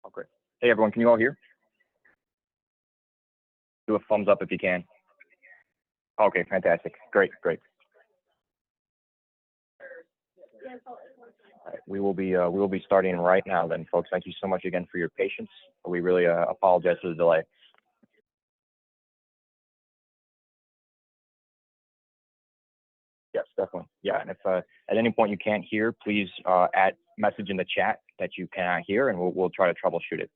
Oh, great. Hey, everyone, can you all hear? Do a thumbs up if you can. Okay, fantastic. Great, great. All right, we will be starting right now then, folks. Thank you so much again for your patience. We really apologize for the delay. Yes, definitely. Yeah, and if at any point you can't hear, please add message in the chat that you cannot hear, and we'll try to troubleshoot it.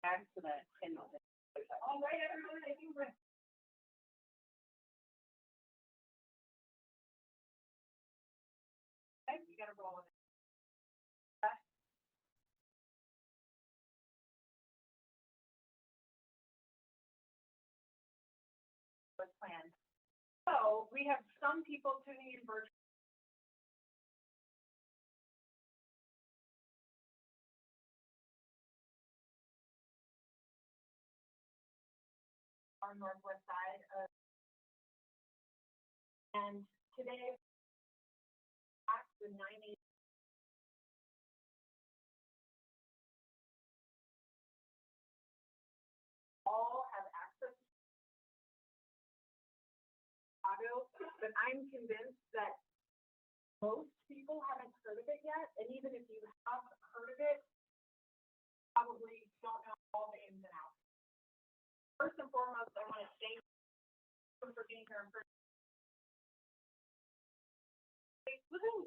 All right, everyone. You gotta roll with it. Plan. So we have some people tuning in virtually. Our northwest side of, and today at the 9 all have access to audio, but I'm convinced that most people haven't heard of it yet, and even if you have heard of it, probably don't know all the ins and outs. First and foremost, I want to thank you for being here in person. Woohoo!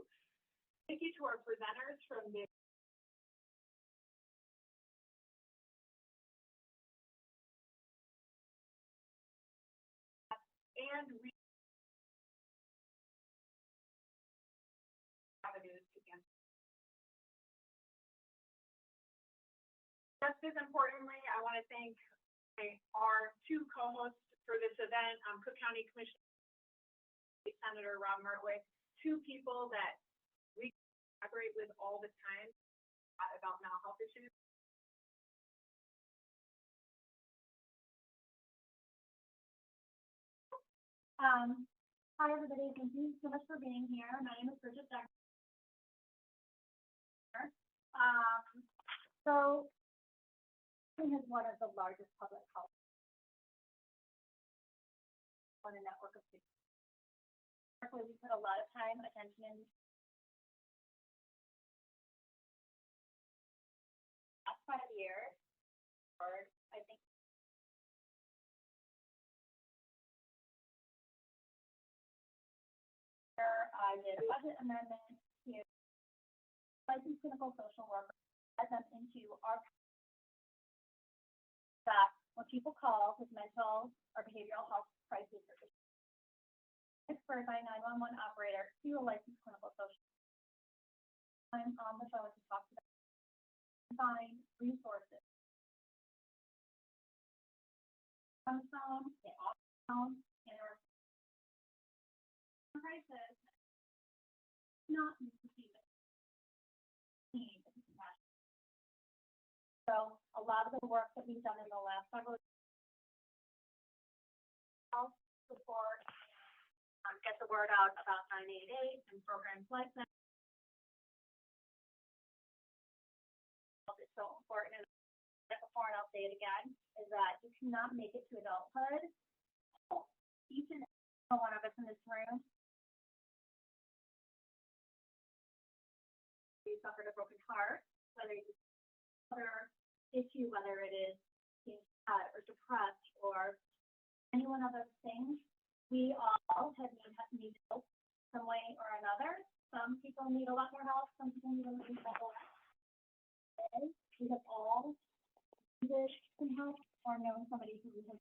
Thank you to our presenters from the and we avenues to answer. Just as importantly, I want to thank our two co-hosts for this event, Cook County Commissioner Senator Rob Mertwick, two people that we collaborate with all the time about mental health issues. Hi, everybody. Thank you so much for being here. My name is Bridget Decker. So, is one of the largest public health on a network of cities. We put a lot of time, attention, in last 5 years, or I think I did a budget amendment to licensed clinical social workers, add them into our that what people call with mental or behavioral health crisis or transferred by 911 operator to a licensed clinical social. I'm on the phone to talk about find resources. On phone, they off phone, and our crisis not receive it. So a lot of the work that we've done in the last several years help support get the word out about 988 and programs like that. It's so important, and before and I'll say it again, is that you cannot make it to adulthood. Each and every one of us in this room, you suffered a broken heart, whether you other issue, whether it is or depressed or any one of those things, we all have need help some way or another. Some people need a lot more help, some people need a little bit less. We have all needed some help or known somebody who has.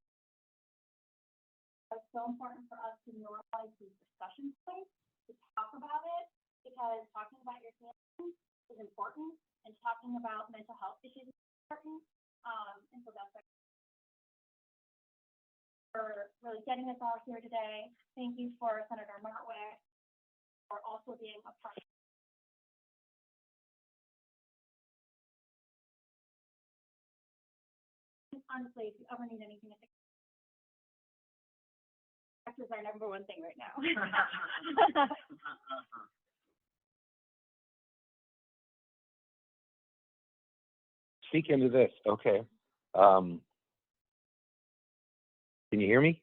It's so important for us to normalize these discussion points, to talk about it, because talking about your feelings is important, and talking about mental health issues is important. And so that's for really getting us all here today. Thank you for Senator Mertwick for also being a part. Honestly, if you ever need anything, is our number one thing right now. speak into this. Okay. Can you hear me?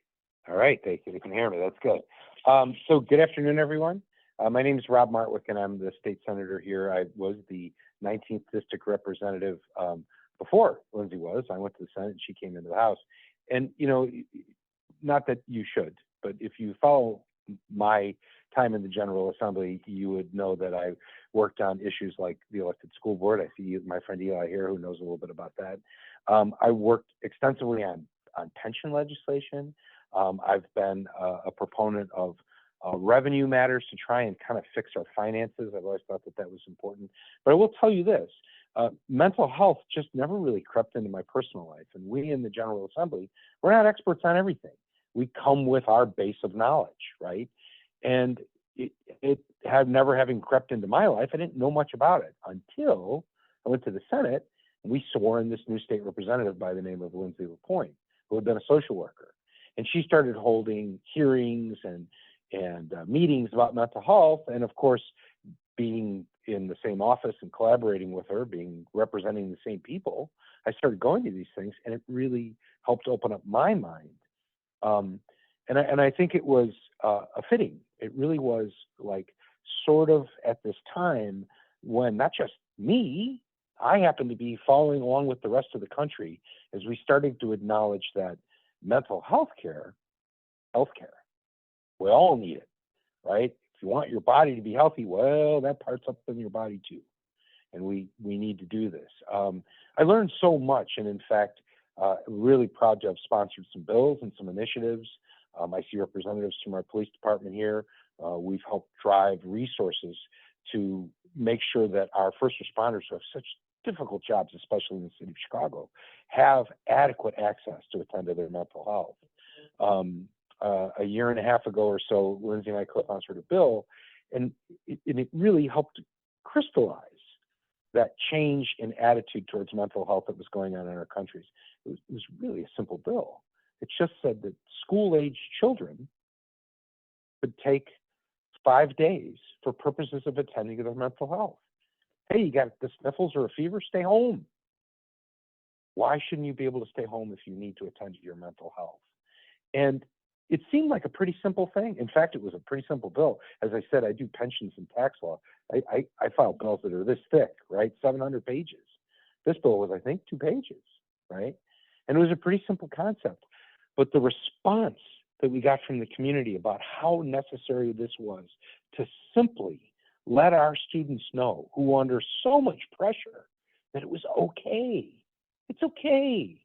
All right, thank you. You can hear me. That's good. So good afternoon, everyone. My name is Rob Martwick, and I'm the state senator here. I was the 19th district representative before Lindsay was. I went to the Senate, and she came into the House. And, you know, not that you should, but if you follow my time in the General Assembly, you would know that I worked on issues like the elected school board. I see my friend Eli here who knows a little bit about that. I worked extensively on pension legislation. I've been a proponent of revenue matters to try and kind of fix our finances. I've always thought that that was important. But I will tell you this, mental health just never really crept into my personal life. And we in the General Assembly, we're not experts on everything. We come with our base of knowledge, right? And it had never having crept into my life, I didn't know much about it until I went to the Senate and we swore in this new state representative by the name of Lindsay LaPointe, who had been a social worker. And she started holding hearings and meetings about mental health. And of course, being in the same office and collaborating with her, representing the same people, I started going to these things, and it really helped open up my mind. And I think it was a fitting. It really was like sort of at this time when not just me, I happened to be following along with the rest of the country as we started to acknowledge that mental health care, we all need it, right? If you want your body to be healthy, well, that part's up in your body too. And we need to do this. I learned so much, and in fact, really proud to have sponsored some bills and some initiatives. I see representatives from our police department here. We've helped drive resources to make sure that our first responders who have such difficult jobs, especially in the city of Chicago, have adequate access to attend to their mental health. A year and a half ago or so, Lindsay and I co-sponsored a bill, and it really helped crystallize that change in attitude towards mental health that was going on in our countries. It was really a simple bill. It just said that school-aged children could take 5 days for purposes of attending to their mental health. Hey, you got the sniffles or a fever? Stay home. Why shouldn't you be able to stay home if you need to attend to your mental health? And it seemed like a pretty simple thing. In fact, it was a pretty simple bill. As I said, I do pensions and tax law. I file bills that are this thick, right? 700 pages. This bill was, I think, 2 pages, right? And it was a pretty simple concept. But the response that we got from the community about how necessary this was to simply let our students know, who were under so much pressure, that it was okay. It's okay.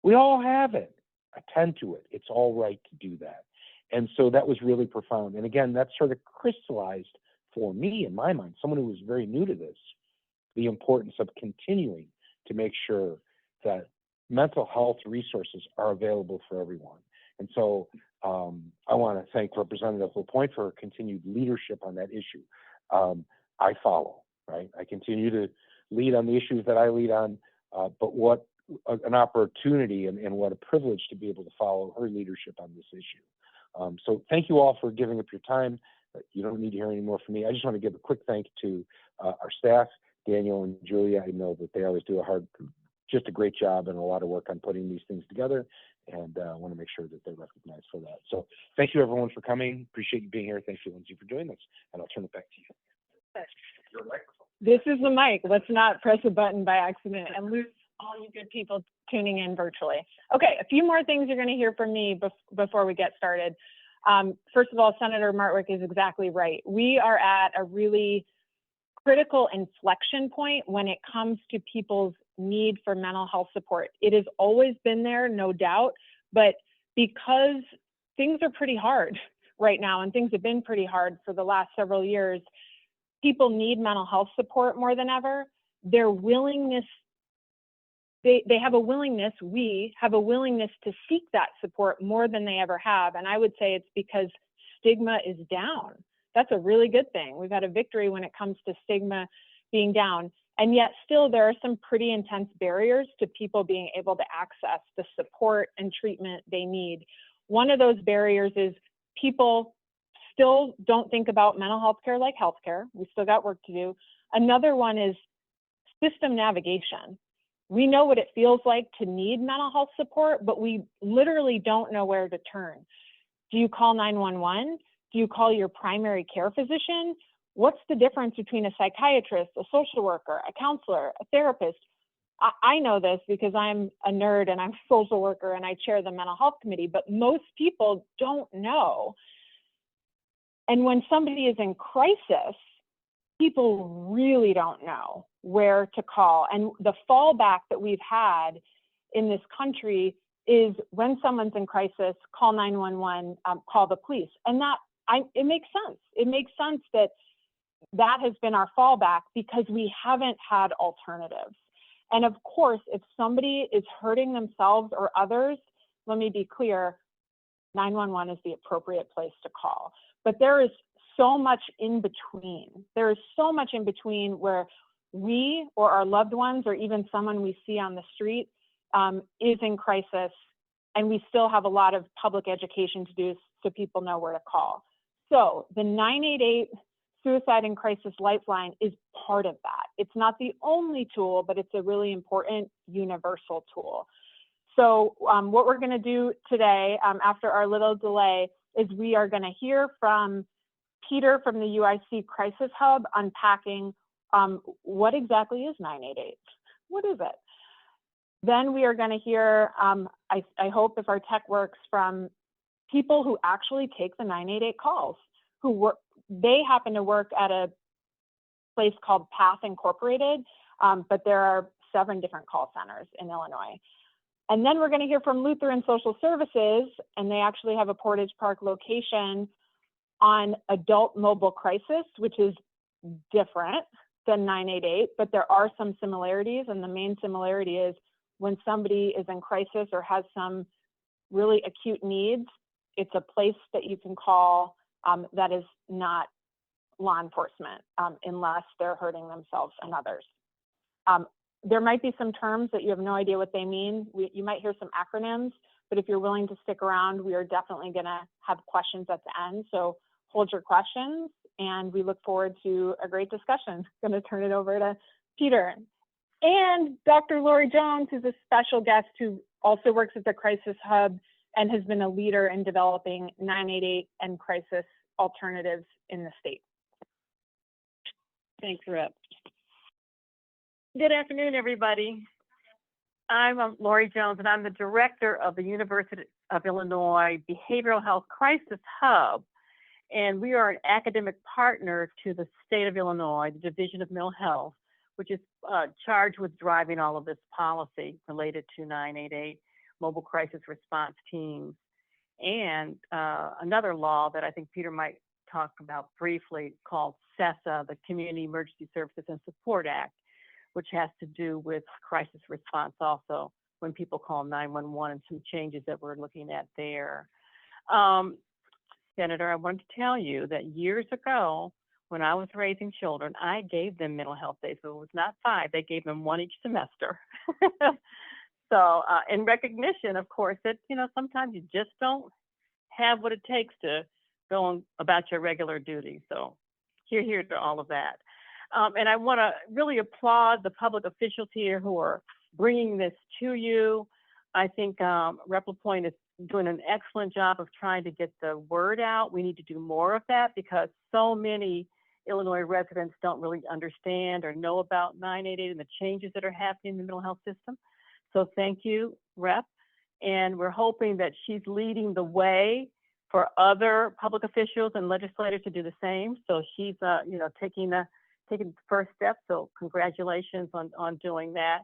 We all have it. Attend to it. It's all right to do that. And so that was really profound. And again, that sort of crystallized for me, in my mind, someone who was very new to this, the importance of continuing to make sure that mental health resources are available for everyone. And so I want to thank Representative LaPointe for her continued leadership on that issue. I follow, right? I continue to lead on the issues that I lead on, but what an opportunity and what a privilege to be able to follow her leadership on this issue. So thank you all for giving up your time. You don't need to hear any more from me. I just want to give a quick thank you to our staff, Daniel and Julia. I know that they always do just a great job and a lot of work on putting these things together, and I want to make sure that they're recognized for that. So thank you everyone for coming. Appreciate you being here. Thank you, Lindsay, for doing this, and I'll turn it back to you. Your microphone. This is the mic. Let's not press a button by accident and lose all you good people tuning in virtually. Okay, a few more things you're going to hear from me before we get started. First of all, Senator Martwick is exactly right. We are at a really critical inflection point when it comes to people's need for mental health support. It has always been there, no doubt, but because things are pretty hard right now, and things have been pretty hard for the last several years, people need mental health support more than ever. Their willingness, we have a willingness to seek that support more than they ever have. And I would say it's because stigma is down. That's a really good thing. We've had a victory when it comes to stigma being down. And yet still there are some pretty intense barriers to people being able to access the support and treatment they need. One of those barriers is people still don't think about mental health care like healthcare. We still got work to do. Another one is system navigation. We know what it feels like to need mental health support, but we literally don't know where to turn. Do you call 911? Do you call your primary care physician? What's the difference between a psychiatrist, a social worker, a counselor, a therapist? I know this because I'm a nerd and I'm a social worker and I chair the mental health committee, but most people don't know. And when somebody is in crisis, people really don't know where to call. And the fallback that we've had in this country is when someone's in crisis, call 911, call the police. And it makes sense. It makes sense that that has been our fallback because we haven't had alternatives. And of course, if somebody is hurting themselves or others, let me be clear, 911 is the appropriate place to call. But there is so much in between. There is so much in between where we or our loved ones or even someone we see on the street is in crisis, and we still have a lot of public education to do so people know where to call. So the 988 Suicide and Crisis Lifeline is part of that. It's not the only tool, but it's a really important universal tool. So what we're going to do today, after our little delay, is we are going to hear from Peter from the UIC Crisis Hub unpacking what exactly is 988. What is it? Then we are going to hear, I hope if our tech works, from people who actually take the 988 calls, who work. They happen to work at a place called Path Incorporated, but there are 7 different call centers in Illinois. And then we're going to hear from Lutheran Social Services, and they actually have a Portage Park location on adult mobile crisis, which is different than 988, but there are some similarities. And the main similarity is when somebody is in crisis or has some really acute needs, it's a place that you can call that is not law enforcement unless they're hurting themselves and others. There might be some terms that you have no idea what they mean. You might hear some acronyms, but if you're willing to stick around, we are definitely going to have questions at the end. So hold your questions, and we look forward to a great discussion. I'm going to turn it over to Peter. And Dr. Lori Jones, who's a special guest who also works at the Crisis Hub and has been a leader in developing 988 and crisis alternatives in the state. Thanks, Rep. Good afternoon, everybody. I'm Lori Jones, and I'm the director of the University of Illinois Behavioral Health Crisis Hub. And we are an academic partner to the state of Illinois, the Division of Mental Health, which is charged with driving all of this policy related to 988 mobile crisis response teams. And another law that I think Peter might talk about briefly called CESA, the Community Emergency Services and Support Act, which has to do with crisis response also when people call 911 and some changes that we're looking at there. Senator, I wanted to tell you that years ago, when I was raising children, I gave them mental health days. So it was not 5, they gave them 1 each semester. So in recognition, of course, that, sometimes you just don't have what it takes to go on about your regular duties. So here to all of that. And I want to really applaud the public officials here who are bringing this to you. I think Rep. LaPointe is doing an excellent job of trying to get the word out. We need to do more of that because so many Illinois residents don't really understand or know about 988 and the changes that are happening in the mental health system. So thank you, Rep. And we're hoping that she's leading the way for other public officials and legislators to do the same. So she's, taking the first step. So congratulations on doing that.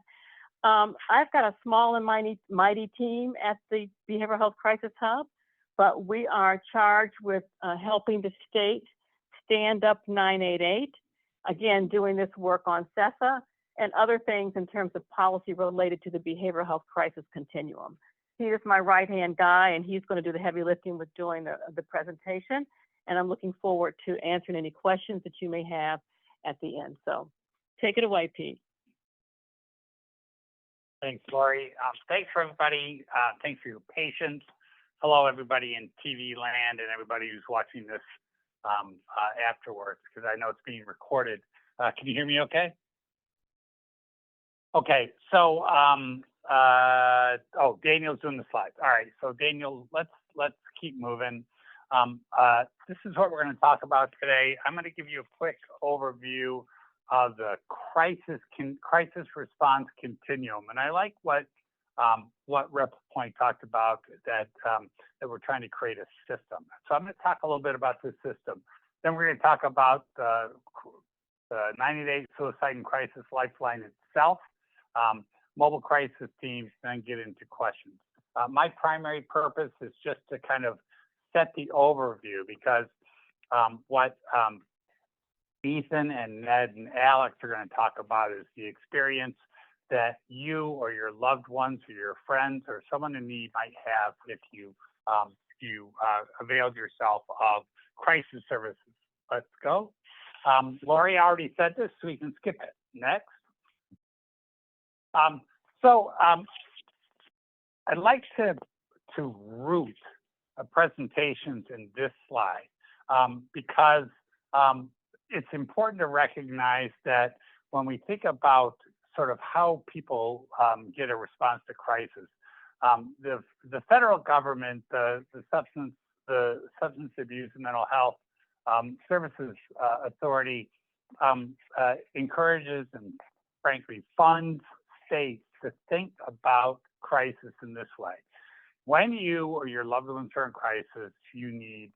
I've got a small and mighty team at the Behavioral Health Crisis Hub, but we are charged with helping the state stand up 988, again, doing this work on CESA and other things in terms of policy related to the behavioral health crisis continuum. Here's my right-hand guy, and he's going to do the heavy lifting with doing the presentation, and I'm looking forward to answering any questions that you may have at the end. So take it away, Pete. Thanks, Lori. Thanks for everybody. Thanks for your patience. Hello, everybody in TV land and everybody who's watching this afterwards, because I know it's being recorded. Can you hear me okay? Okay, so Daniel's doing the slides. All right, so Daniel, let's keep moving. This is what we're going to talk about today. I'm going to give you a quick overview of the crisis response continuum, and I like what Rep. Point talked about, that we're trying to create a system. So I'm going to talk a little bit about this system. Then we're going to talk about the 90-day suicide and crisis lifeline itself, mobile crisis teams, then get into questions. My primary purpose is just to kind of set the overview, because what Ethan and Ned and Alex are going to talk about is the experience that you or your loved ones or your friends or someone in need might have if you availed yourself of crisis services. Let's go. Lori already said this, so we can skip it. Next. I'd like to root presentations in this slide because it's important to recognize that when we think about sort of how people get a response to crisis, the federal government, the Substance Abuse and Mental Health Services Authority encourages and frankly funds states to think about crisis in this way. When you or your loved ones are in crisis, you need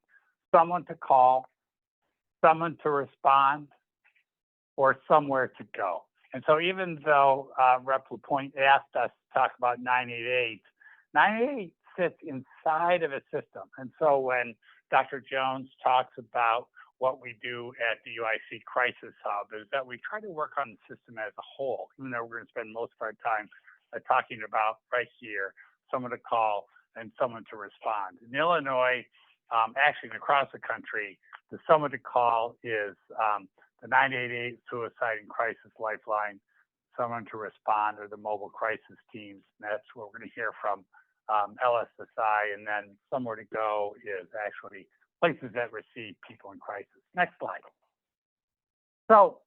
someone to call, someone to respond, or somewhere to go. And so even though Rep. Lapointe asked us to talk about 988, 988 sits inside of a system. And so when Dr. Jones talks about what we do at the UIC Crisis Hub is that we try to work on the system as a whole, even though we're going to spend most of our time talking about right here, someone to call and someone to respond. In Illinois, actually across the country, the someone to call is the 988 Suicide and Crisis Lifeline, someone to respond are the mobile crisis teams. And that's what we're going to hear from LSSI, and then somewhere to go is actually places that receive people in crisis. Next slide. So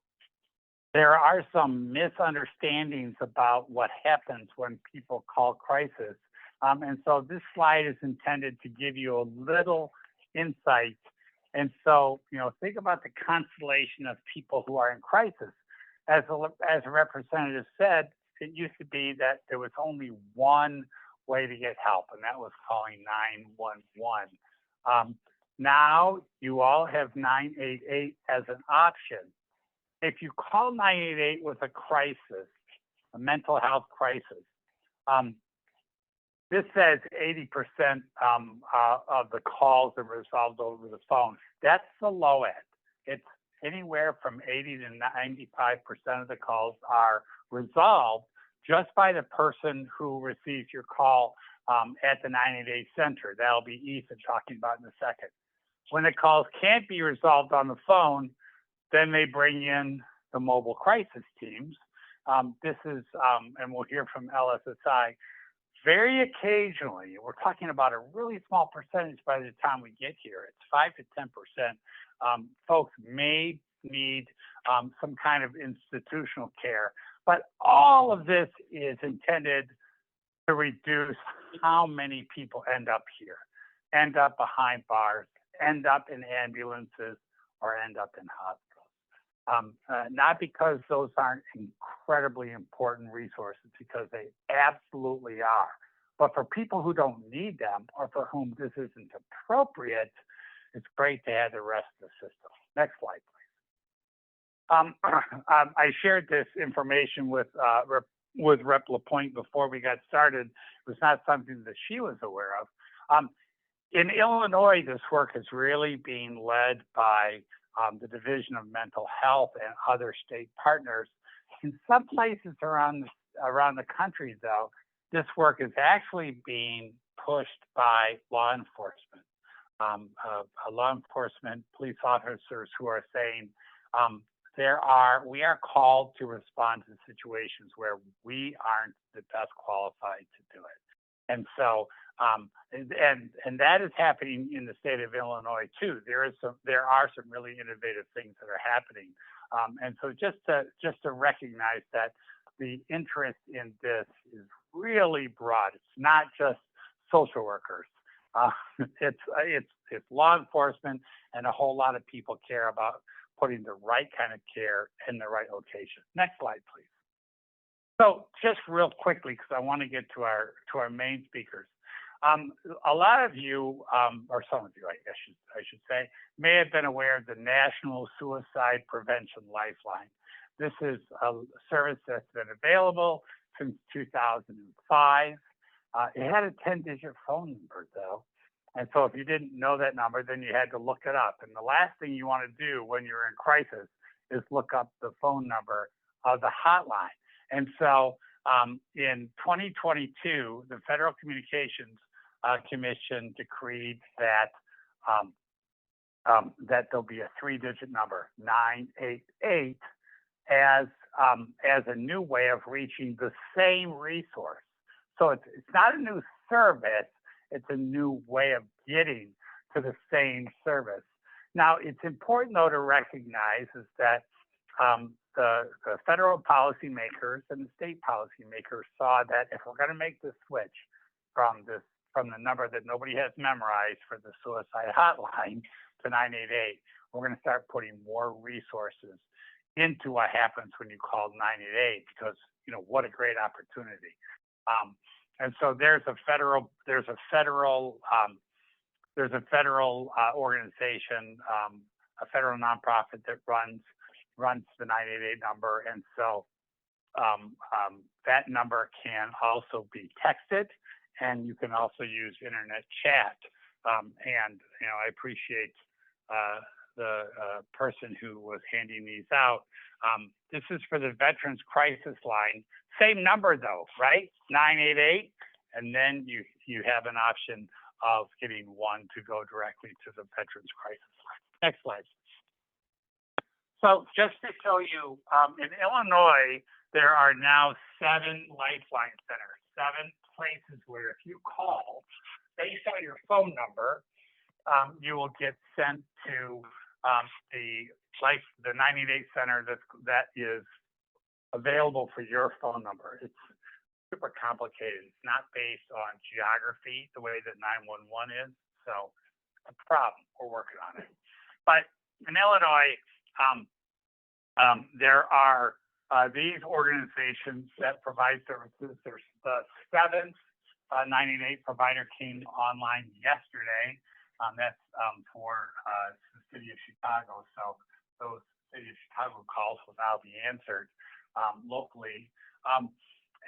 there are some misunderstandings about what happens when people call crisis. And so this slide is intended to give you a little insight. And so, think about the constellation of people who are in crisis. As a representative said, it used to be that there was only one way to get help, and that was calling 911. Now you all have 988 as an option. If you call 988 with a crisis, a mental health crisis, this says 80% of the calls are resolved over the phone. That's the low end. It's anywhere from 80 to 95% of the calls are resolved just by the person who receives your call at the 988 center. That'll be Ethan talking about in a second. When the calls can't be resolved on the phone, then they bring in the mobile crisis teams. This is, and we'll hear from LSSI, very occasionally, we're talking about a really small percentage by the time we get here, it's 5 to 10%, folks may need some kind of institutional care. But all of this is intended to reduce how many people end up here, end up behind bars, end up in ambulances, or end up in hospitals. Not because those aren't incredibly important resources, because they absolutely are. But for people who don't need them, or for whom this isn't appropriate, it's great to have the rest of the system. Next slide, please. I shared this information with Rep. Lapointe before we got started. It was not something that she was aware of. In Illinois, this work is really being led by the Division of Mental Health and other state partners. In some places around the country, though, this work is actually being pushed by law enforcement. Law enforcement police officers who are saying we are called to respond to situations where we aren't the best qualified to do it. And so, and that is happening in the state of Illinois too. There are some really innovative things that are happening. And so just to recognize that the interest in this is really broad. It's not just social workers. It's law enforcement, and a whole lot of people care about putting the right kind of care in the right location. Next slide, please. So just real quickly, because I want to get to our main speakers. A lot of you, or some of you, I should say, may have been aware of the National Suicide Prevention Lifeline. This is a service that's been available since 2005. It had a 10-digit phone number, though. And so if you didn't know that number, then you had to look it up. And the last thing you want to do when you're in crisis is look up the phone number of the hotline. And so in 2022, the Federal Communications Commission decreed that that there'll be a 3-digit number, 988, as a new way of reaching the same resource. So it's not a new service, it's a new way of getting to the same service. Now, it's important, though, to recognize is that the federal policymakers and the state policymakers saw that if we're going to make the switch from the number that nobody has memorized for the suicide hotline to 988, we're going to start putting more resources into what happens when you call 988, because what a great opportunity. And so there's a federal organization, a federal nonprofit that runs the 988 number, and so that number can also be texted, and you can also use internet chat. And I appreciate the person who was handing these out. This is for the Veterans Crisis Line. Same number though, right? 988, and then you have an option of getting one to go directly to the Veterans Crisis Line. Next slide. So just to show you, in Illinois, there are now 7 Lifeline centers, 7 places where if you call, based on your phone number, you will get sent to the 988 center that is available for your phone number. It's super complicated. It's not based on geography the way that 911 is. So it's a problem. We're working on it. But in Illinois, there are these organizations that provide services. There's the 7th 988 provider came online yesterday. That's for the city of Chicago. So those city of Chicago calls will now be answered locally.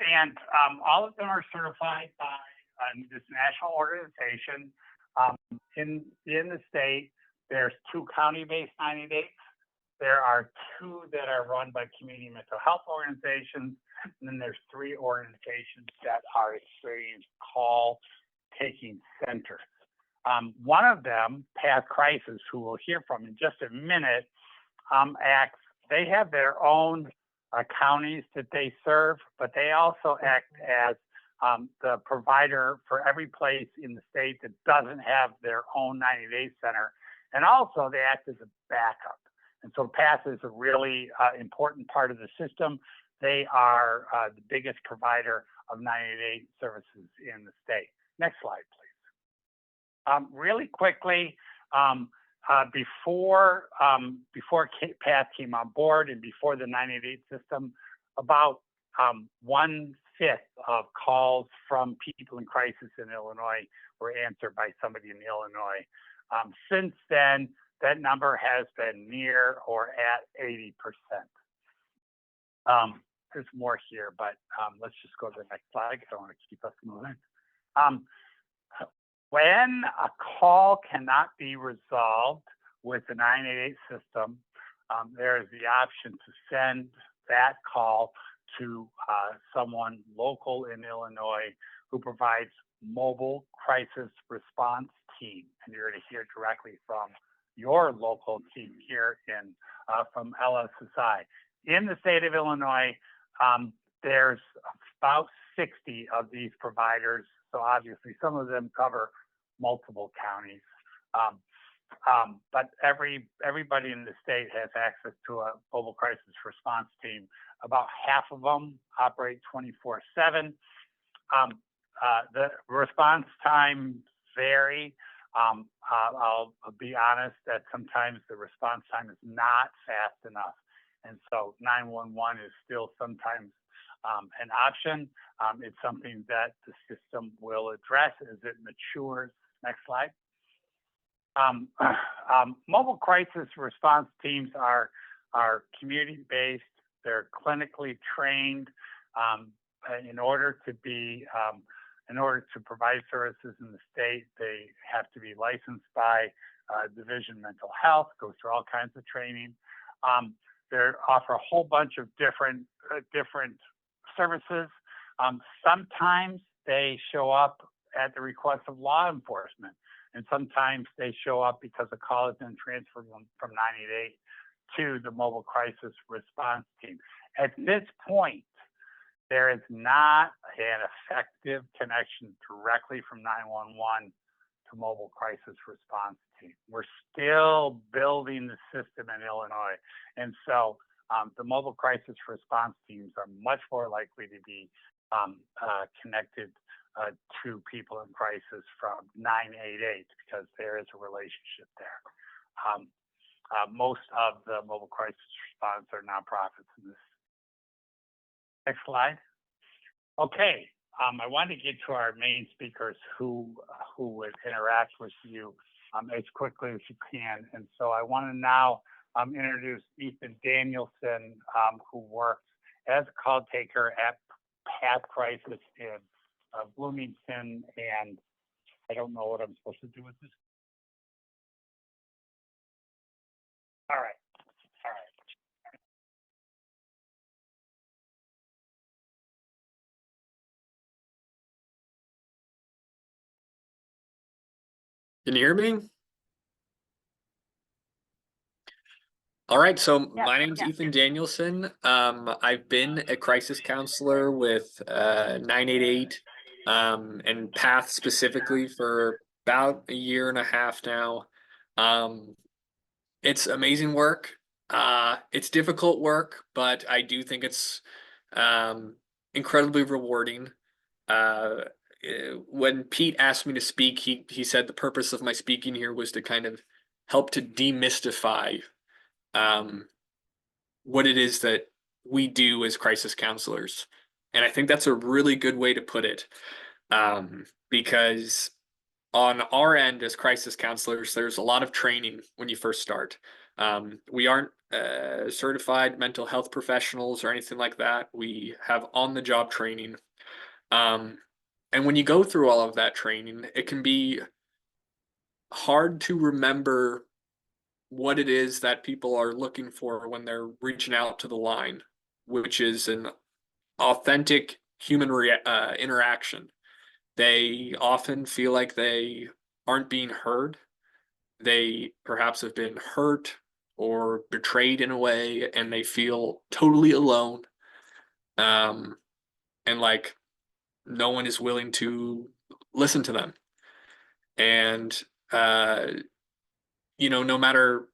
And all of them are certified by this national organization. In the state, there's 2 county-based 988s. There are 2 that are run by community mental health organizations, and then there's 3 organizations that are experienced call-taking centers. One of them, Path Crisis, who we'll hear from in just a minute, they have their own counties that they serve, but they also act as the provider for every place in the state that doesn't have their own 988 center. And also they act as a backup. And so PATH is a really important part of the system. They are the biggest provider of 988 services in the state. Next slide, please. Really quickly, before PATH came on board and before the 988 system, about 1/5 of calls from people in crisis in Illinois were answered by somebody in Illinois. Since then, that number has been near or at 80%. There's more here, but let's just go to the next slide. I don't want to keep us moving. When a call cannot be resolved with the 988 system, there is the option to send that call to someone local in Illinois who provides mobile crisis response team. And you're going to hear directly from your local team here from LSSI. In the state of Illinois, there's about 60 of these providers. So obviously some of them cover multiple counties. But everybody in the state has access to a mobile crisis response team About half of them operate 24/7. The response times vary. I'll be honest that sometimes the response time is not fast enough. And so 911 is still sometimes an option. It's something that the system will address as it matures. Next slide. Mobile crisis response teams are community-based. They're clinically trained in order to provide services in the state. They have to be licensed by Division of Mental Health, go through all kinds of training. They offer a whole bunch of different services. Sometimes they show up at the request of law enforcement, and sometimes they show up because a call has been transferred from 988 to the mobile crisis response team. At this point, there is not an effective connection directly from 911 to mobile crisis response team. We're still building the system in Illinois. And so the mobile crisis response teams are much more likely to be connected to people in crisis from 988 because there is a relationship there. Most of the mobile crisis response are nonprofits in this. Next slide. Okay, I wanted to get to our main speakers who would interact with you as quickly as you can. And so I want to now introduce Ethan Danielson, who works as a call taker at Path Crisis in Bloomington. And I don't know what I'm supposed to do with this. All right. Can you hear me? All right, so Yeah, my name's yeah. Ethan Danielson. I've been a crisis counselor with 988 and Path specifically for about a year and a half now. It's amazing work. It's difficult work, but I do think it's incredibly rewarding. When Pete asked me to speak, he said the purpose of my speaking here was to kind of help to demystify what it is that we do as crisis counselors. And I think that's a really good way to put it. Because on our end as crisis counselors, there's a lot of training when you first start. We aren't certified mental health professionals or anything like that. We have on-the-job training. And when you go through all of that training, it can be hard to remember what it is that people are looking for when they're reaching out to the line, which is an authentic human interaction. They often feel like they aren't being heard. They perhaps have been hurt or betrayed in a way, and they feel totally alone. And like no one is willing to listen to them. And no matter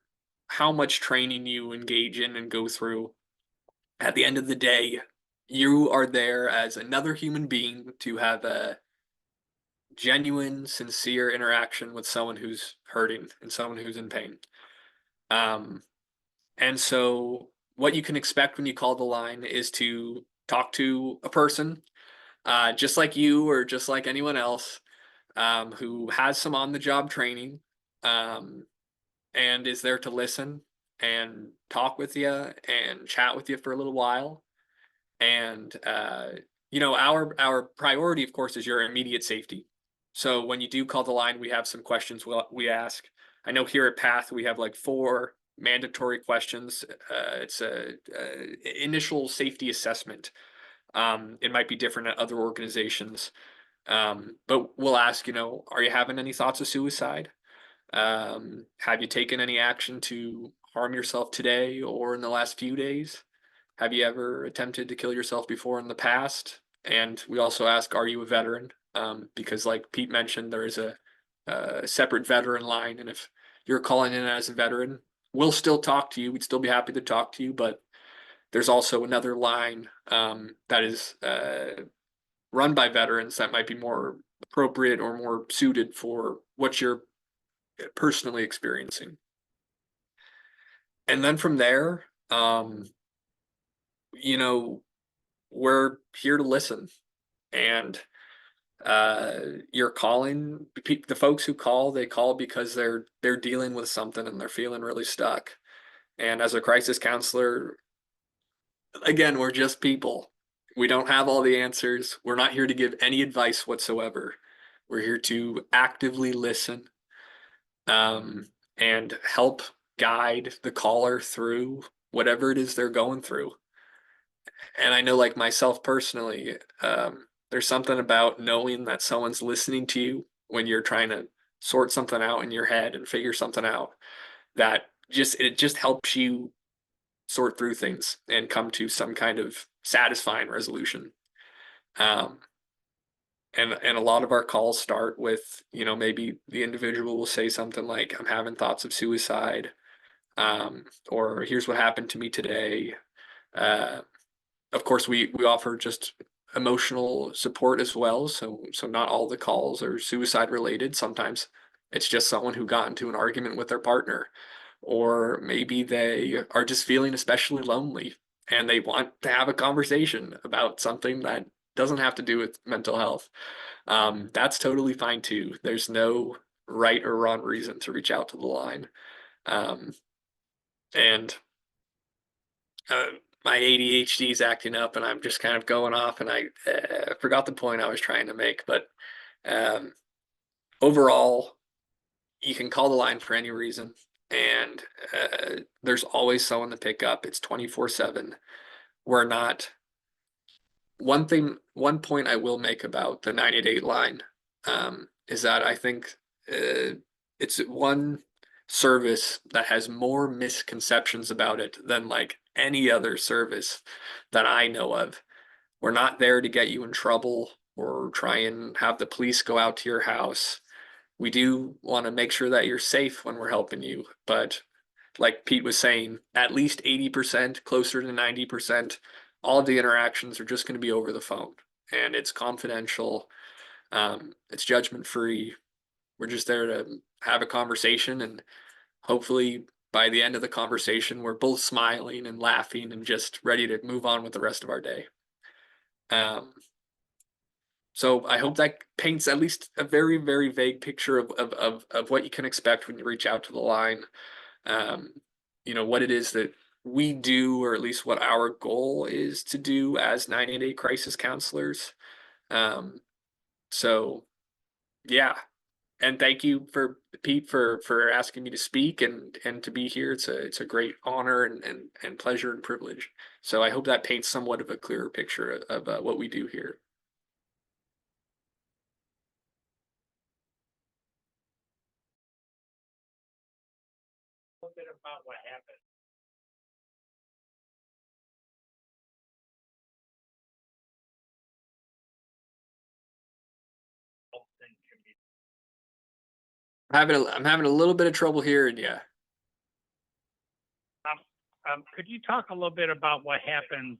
how much training you engage in and go through, at the end of the day, you are there as another human being to have a genuine, sincere interaction with someone who's hurting and someone who's in pain. And so what you can expect when you call the line is to talk to a person, just like you or just like anyone else, who has some on-the-job training, and is there to listen and talk with you and chat with you for a little while. And our priority, of course, is your immediate safety. So when you do call the line, we have some questions we ask. I know here at Path we have like 4 mandatory questions. It's a initial safety assessment. It might be different at other organizations, but we'll ask, are you having any thoughts of suicide? Have you taken any action to harm yourself today or in the last few days? Have you ever attempted to kill yourself before in the past? And we also ask, are you a veteran? Because like Pete mentioned, there is a separate veteran line. And if you're calling in as a veteran, we'll still talk to you. We'd still be happy to talk to you, but there's also another line that is run by veterans that might be more appropriate or more suited for what you're personally experiencing. And then from there, you know, we're here to listen. And you're calling the folks who call, they call because they're dealing with something and they're feeling really stuck. And as a crisis counselor, again, we're just people. We don't have all the answers. We're not here to give any advice whatsoever. We're here to actively listen, and help guide the caller through whatever it is they're going through. And I know, like myself personally, there's something about knowing that someone's listening to you when you're trying to sort something out in your head and figure something out, that it just helps you sort through things and come to some kind of satisfying resolution. Um, and a lot of our calls start with, maybe the individual will say something like, "I'm having thoughts of suicide," or "Here's what happened to me today." Uh, of course, we offer just emotional support as well. So not all the calls are suicide related. Sometimes it's just someone who got into an argument with their partner, or maybe they are just feeling especially lonely and they want to have a conversation about something that doesn't have to do with mental health. That's totally fine too. There's no right or wrong reason to reach out to the line. Um, and uh, my ADHD is acting up and I'm just kind of going off, and I forgot the point I was trying to make. But um, overall, you can call the line for any reason, and there's always someone to pick up. It's 24/7. We're not. One point I will make about the 988 line is that I think it's one service that has more misconceptions about it than like any other service that I know of. We're not there to get you in trouble or try and have the police go out to your house. We do want to make sure that you're safe when we're helping you, but like Pete was saying, at least 80%, closer to 90%, all of the interactions are just going to be over the phone, and it's confidential. It's judgment free. We're just there to have a conversation, and hopefully by the end of the conversation, we're both smiling and laughing and just ready to move on with the rest of our day. So I hope that paints at least a very, very vague picture of what you can expect when you reach out to the line. What it is that we do, or at least what our goal is to do as 988 crisis counselors. So yeah. And thank you for Pete for asking me to speak and to be here. It's a great honor and pleasure and privilege. So I hope that paints somewhat of a clearer picture of what we do here. A little bit about what happened. I'm having a little bit of trouble hearing you. Could you talk a little bit about what happens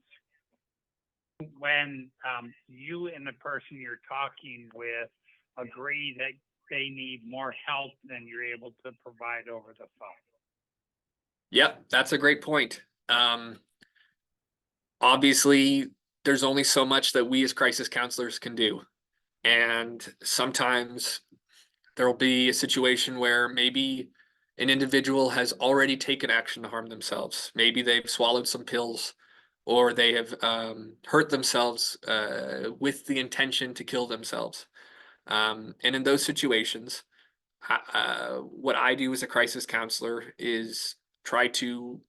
when you and the person you're talking with agree that they need more help than you're able to provide over the phone? Yep, that's a great point. Obviously, there's only so much that we as crisis counselors can do. And sometimes there will be a situation where maybe an individual has already taken action to harm themselves. Maybe they've swallowed some pills, or they have hurt themselves with the intention to kill themselves. And in those situations, what I do as a crisis counselor is try to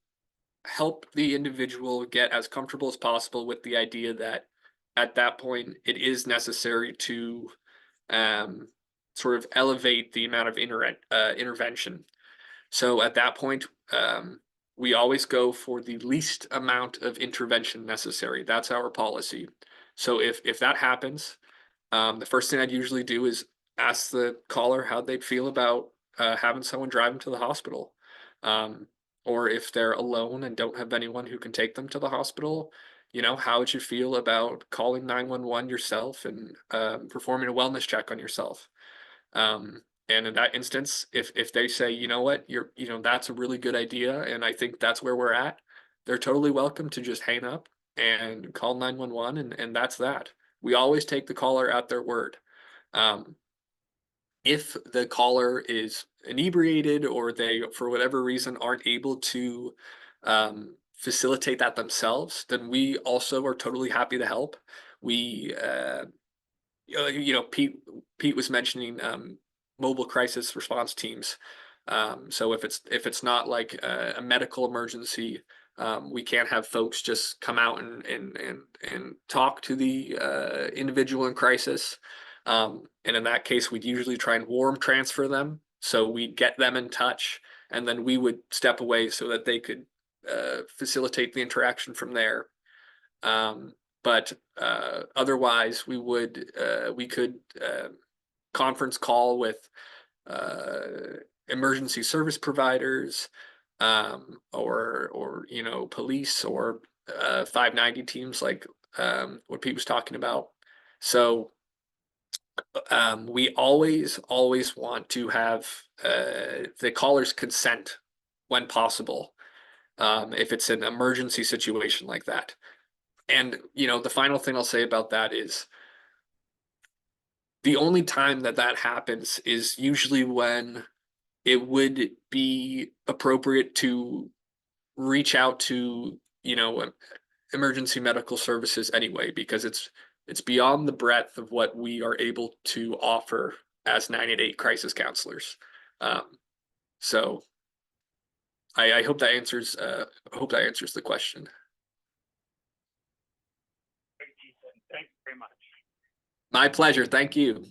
help the individual get as comfortable as possible with the idea that at that point it is necessary to sort of elevate the amount of intervention. So at that point, we always go for the least amount of intervention necessary. That's our policy. So if that happens, the first thing I'd usually do is ask the caller how they'd feel about having someone drive them to the hospital. or if they're alone and don't have anyone who can take them to the hospital, you know, how would you feel about calling 911 yourself and performing a wellness check on yourself? And in that instance, if they say, you know what, that's a really good idea, and I think that's where we're at, they're totally welcome to just hang up and call 911, and that's that. We always take the caller at their word. Um, if the caller is inebriated or they, for whatever reason, aren't able to facilitate that themselves, then we also are totally happy to help. We Pete was mentioning mobile crisis response teams. So if it's not like a medical emergency, we can't have folks just come out and talk to the individual in crisis. And in that case, we'd usually try and warm transfer them. So we'd get them in touch, and then we would step away so that they could facilitate the interaction from there. But otherwise, we could conference call with emergency service providers, or police, or 590 teams, like what Pete was talking about. So we always want to have the caller's consent when possible, if it's an emergency situation like that. And the final thing I'll say about that is the only time that happens is usually when it would be appropriate to reach out to, emergency medical services anyway, because it's beyond the breadth of what we are able to offer as 988 crisis counselors. So I hope that answers the question. Thank you very much. My pleasure. Thank you.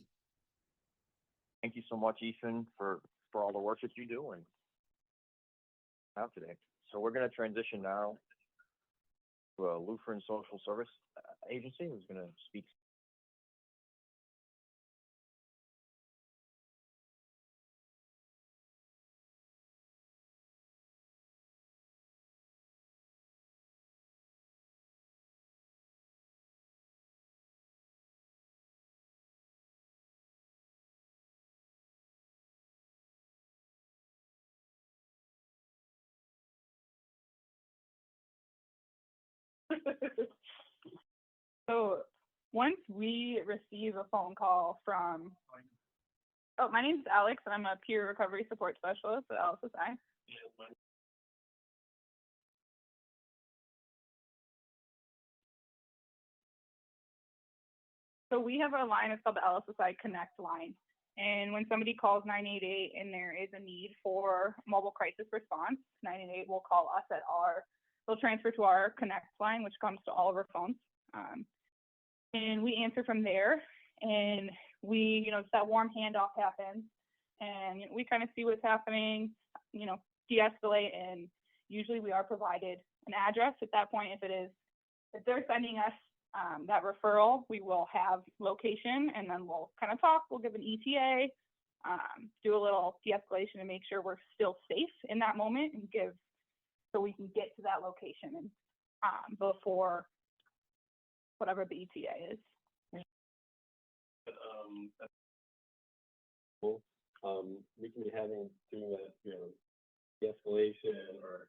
Thank you so much, Ethan, for all the work that you do and have today. So we're going to transition now to a Lutheran Social Service Agency who's going to speak. So once we receive a phone call from, my name's Alex, and I'm a peer recovery support specialist at LSSI. So we have a line, it's called the LSSI Connect line. And when somebody calls 988 and there is a need for mobile crisis response, 988 will call us they'll transfer to our Connect line, which comes to all of our phones. And we answer from there, and we, that warm handoff happens, and we kind of see what's happening, de-escalate, and usually we are provided an address at that point. If they're sending us that referral, we will have location, and then we'll kind of talk, we'll give an ETA, do a little de-escalation to make sure we're still safe in that moment, and so we can get to that location and before whatever the ETA is. We can be having doing that, de-escalation or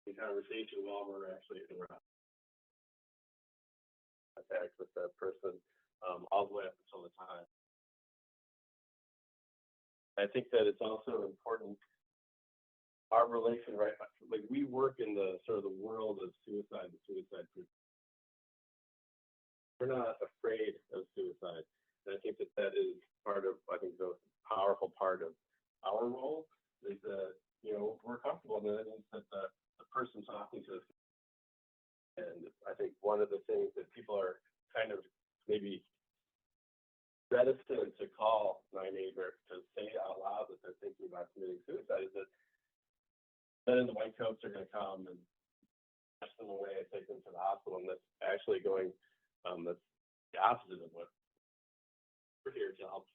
the conversation while we're actually in contact with that person, all the way up until the time. I think that it's also important, our relation, right? Like, we work in the sort of the world of suicide and suicide prevention. We're not afraid of suicide. And I think that is part of, I think, the powerful part of our role is that, we're comfortable, and that means that the person talking to us. And I think one of the things that people are kind of maybe reticent to call 988 or to say out loud that they're thinking about committing suicide is that then the white coats are going to come and push them away and take them to the hospital, and that's actually going, that's the opposite of what we're here to help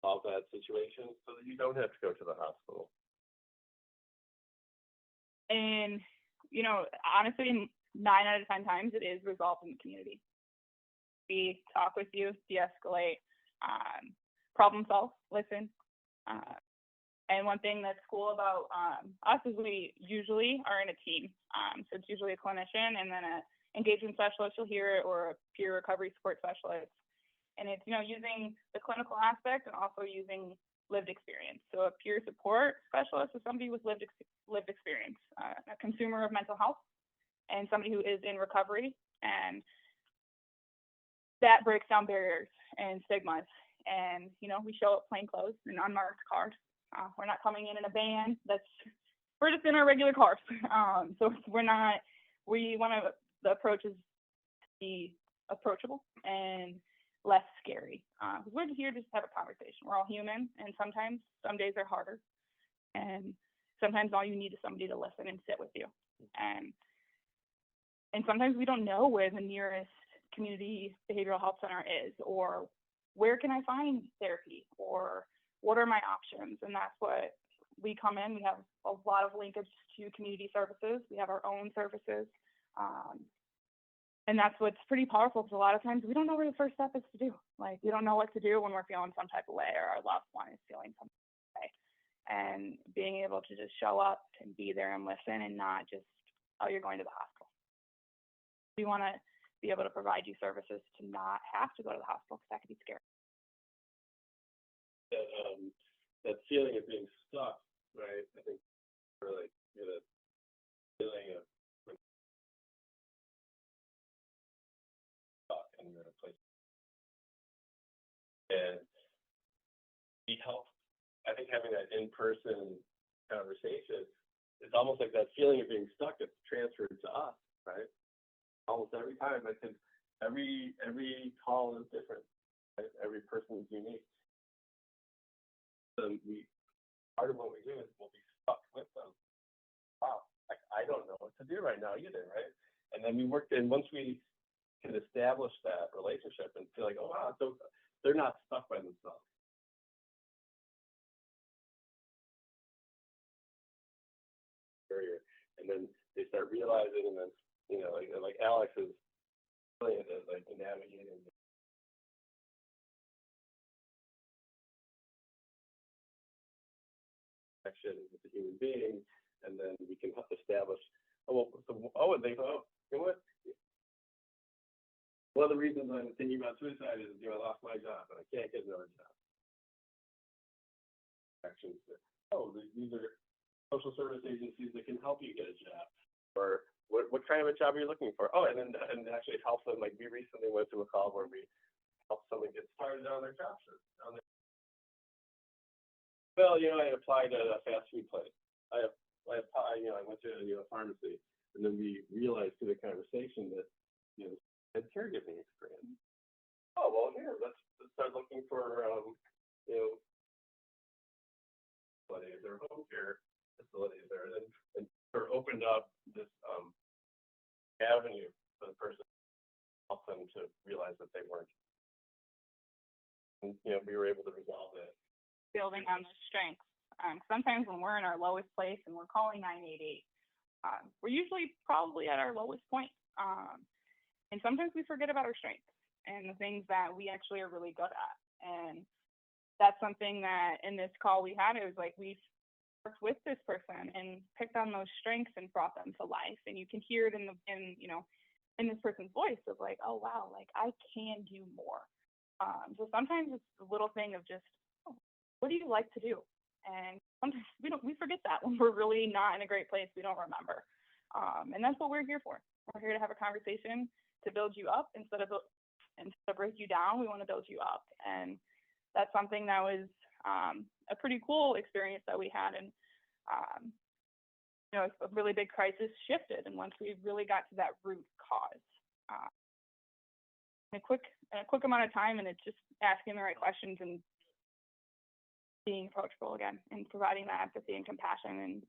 solve that situation so that you don't have to go to the hospital. And, you know, honestly, 9 out of 10 times it is resolved in the community. We talk with you, de-escalate, problem solve, listen. And one thing that's cool about us is we usually are in a team. So it's usually a clinician and then an engagement specialist, you'll hear it, or a peer recovery support specialist. And it's, you know, using the clinical aspect and also using lived experience. So a peer support specialist is somebody with lived experience, a consumer of mental health, and somebody who is in recovery. And that breaks down barriers and stigmas. And, you know, we show up plain clothes and unmarked cars. We're not coming in a van. We're just in our regular cars. So the approach is to be approachable and less scary. We're here just to have a conversation. We're all human, and sometimes some days are harder. And sometimes all you need is somebody to listen and sit with you. And sometimes we don't know where the nearest community behavioral health center is, or where can I find therapy, or what are my options? And that's what we come in. We have a lot of linkage to community services. We have our own services. And that's what's pretty powerful, because a lot of times we don't know where the first step is to do. Like, we don't know what to do when we're feeling some type of way, or our loved one is feeling some type of way. And being able to just show up and be there and listen, and not just, oh, you're going to the hospital. We want to be able to provide you services to not have to go to the hospital, because that could be scary. That feeling of being stuck, right? I think really get a feeling of stuck in a place. And we help, I think having that in-person conversation, it's almost like that feeling of being stuck is transferred to us, right? Almost every time. I think every call is different, right? Every person is unique. Part of what we do is we'll be stuck with them. Wow, I don't know what to do right now either, right? And then we worked, and once we can establish that relationship and feel like, oh wow, so they're not stuck by themselves. And then they start realizing, and then, you know, like Alex is brilliant at like navigating connection with the human being, and then we can establish. You know what? One of the reasons I'm thinking about suicide is, you know, I lost my job and I can't get another job. Actions that, these are social service agencies that can help you get a job, or what kind of a job are you looking for? Oh, and actually help them. Like, we recently went through a call where we helped someone get started on their job search. Well, you know, I applied at a fast food place. I went to a pharmacy, and then we realized through the conversation that, you know, had caregiving experience. Oh, well, here, let's start looking for, you know, facilities or home care facilities there, and sort of opened up this avenue for the person, help them to realize that they weren't. And, you know, we were able to resolve that. Building on those strengths. Sometimes when we're in our lowest place and we're calling 988, we're usually probably at our lowest point. And sometimes we forget about our strengths and the things that we actually are really good at. And that's something that in this call we had, it was like we worked with this person and picked on those strengths and brought them to life. And you can hear it in this person's voice of like, oh wow, like I can do more. So sometimes it's a little thing of just, what do you like to do? And sometimes we forget that when we're really not in a great place. We don't remember. And that's what we're here for. We're here to have a conversation to build you up instead of break you down. We want to build you up. And that's something that was a pretty cool experience that we had. And you know, a really big crisis shifted. And once we really got to that root cause, in a quick amount of time, and it's just asking the right questions and being approachable again, and providing that empathy and compassion and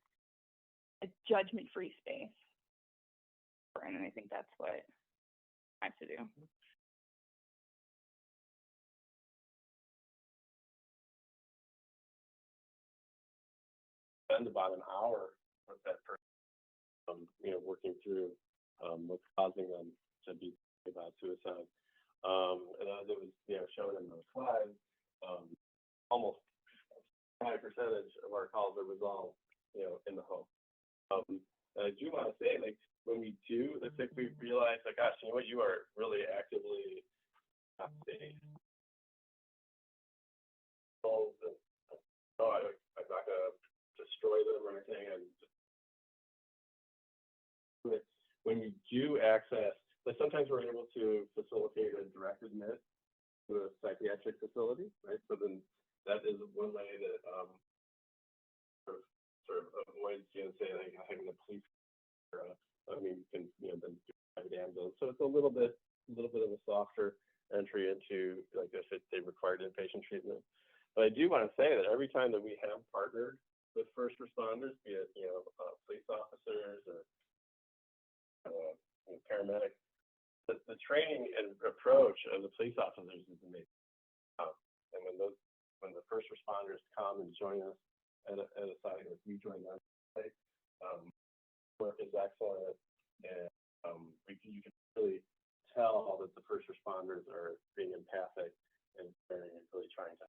a judgment-free space. And I think that's what I have to do. Spend about an hour with that person. working through what's causing them to be about suicide. And as it was, shown in those slides, almost a high percentage of our calls are resolved, in the home. And I do want to say, like, when we do, I think we realize, like, gosh, you know what, you are really actively not safe. No, I'm not gonna destroy them or anything. And when you do access, like, sometimes we're able to facilitate a direct admit to a psychiatric facility, right? So then that is one way that sort of avoids, say, like, having the police. Can then do private ambulance. So it's a little bit of a softer entry into, like, if they required inpatient treatment. But I do want to say that every time that we have partnered with first responders, be it police officers or paramedics, the training and approach of the police officers is amazing. And when the first responders come and join us at a site, or we join them, work is excellent, and you can really tell that the first responders are being empathic and caring and really trying to.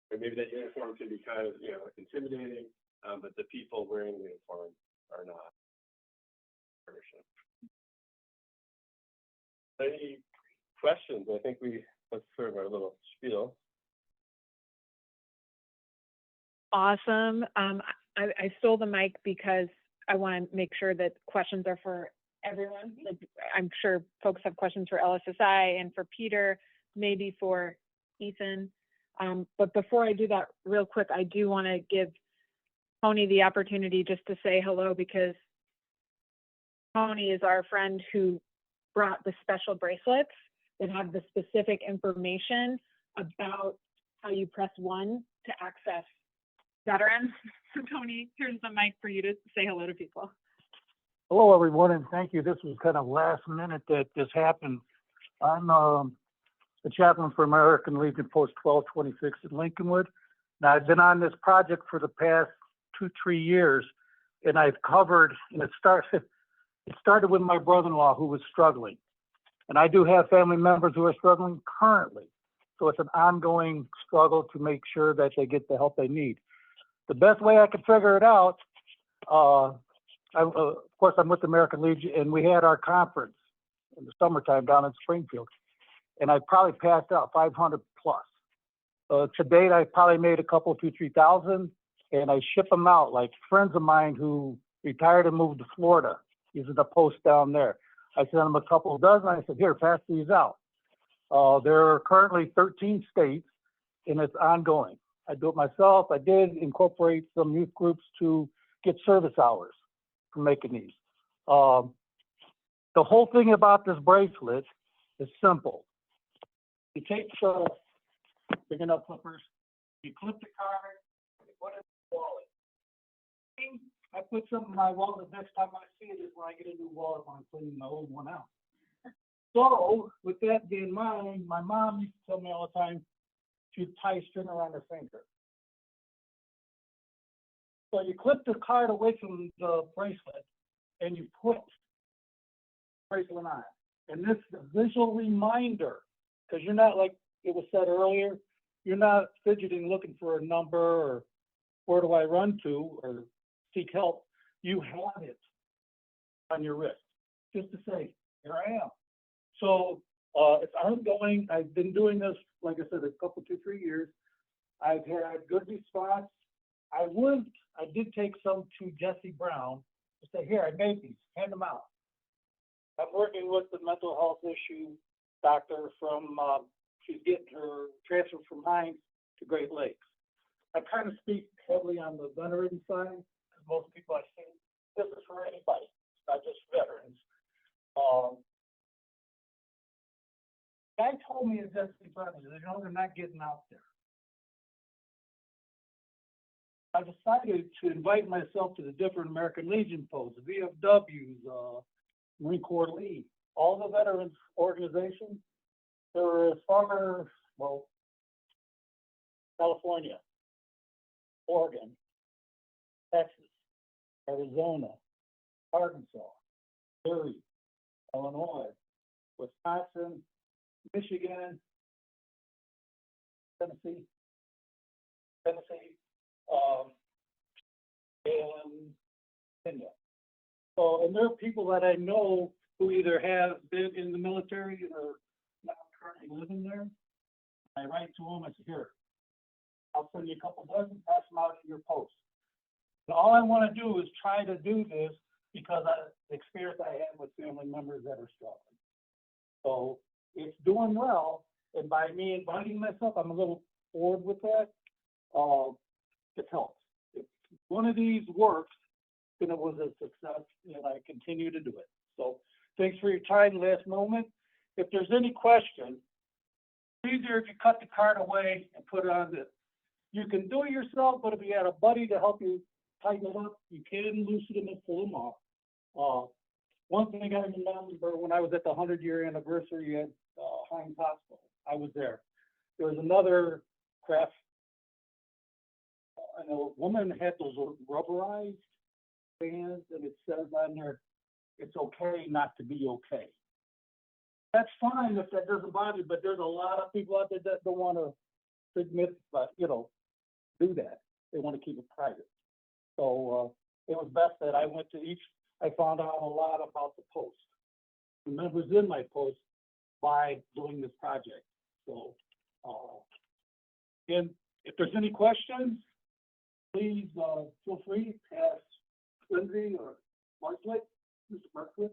Maybe that uniform can be kind of intimidating, but the people wearing the uniform are not. Any questions? I think let's sort of our little spiel. Awesome. I stole the mic because I want to make sure that questions are for everyone. Like, I'm sure folks have questions for LSSI and for Peter, maybe for Ethan. But before I do that, real quick, I do want to give Tony the opportunity just to say hello, because Tony is our friend who brought the special bracelets that have the specific information about how you press 1 to access veterans. So Tony, here's the mic for you to say hello to people. Hello, everyone, and thank you. This was kind of last minute that this happened. I'm the chaplain for American Legion Post 1226 in Lincolnwood. Now, I've been on this project for the past 2-3 years, and I've covered, and it started with my brother-in-law who was struggling. And I do have family members who are struggling currently. So it's an ongoing struggle to make sure that they get the help they need. The best way I could figure it out, of course, I'm with the American Legion, and we had our conference in the summertime down in Springfield, and I probably passed out 500 plus. To date, I probably made a couple, 2,000-3,000, and I ship them out. Like friends of mine who retired and moved to Florida, using the post down there. I sent them a couple dozen. I said, here, pass these out. There are currently 13 states, and it's ongoing. I do it myself. I did incorporate some youth groups to get service hours for making these. The whole thing about this bracelet is simple. You take the big enough clippers, you clip the card, you put it in the wallet. I put something in my wallet. The next time I see it is when I get a new wallet when I'm cleaning my old one out. So, with that being in mind, my mom used to tell me all the time she'd tie a string around her finger. So you clip the card away from the bracelet and you put the bracelet on. And this is a visual reminder, because you're not, like it was said earlier, you're not fidgeting looking for a number or where do I run to or seek help. You have it on your wrist, just to say, here I am. So it's ongoing. I've been doing this, like I said, a couple, 2-3 years. I've had good response. I did take some to Jesse Brown to say, here, I made these, hand them out. I'm working with the mental health issue doctor from, she's getting her transfer from Hines to Great Lakes. I kind of speak heavily on the veteran side, because most people I see, this is for anybody, it's not just veterans. Guy told me at Jesse Brown, they're not getting out there. I decided to invite myself to the different American Legion posts, VFWs, Marine Corps League, all the veterans organizations. There were as far as, well, California, Oregon, Texas, Arizona, Arkansas, Missouri, Illinois, Wisconsin, Michigan, Tennessee, and Kenya. So, and there are people that I know who either have been in the military or not currently living there. I write to them, I say, here, I'll send you a couple dozen, pass them out in your post. And all I want to do is try to do this because of the experience I have with family members that are struggling. So it's doing well, and by me inviting myself, I'm a little bored with that. It helps. If one of these works, then it was a success, and I continue to do it. So thanks for your time. Last moment. If there's any question, easier if you cut the card away and put it on this. You can do it yourself, but if you had a buddy to help you tighten it up, you can loosen them and pull them off. One thing I remember when I was at the 100-year anniversary at Heinz Hospital, I was there. There was another craft, and a woman had those rubberized bands, and it says on there, it's okay not to be okay. That's fine if that doesn't bother you, but there's a lot of people out there that don't want to admit, but do that. They want to keep it private. So it was best that I went to each. I found out a lot about the post, the members in my post, by doing this project. So, and if there's any questions, please feel free to ask Lindsay or Marklet, Mr. Marklet,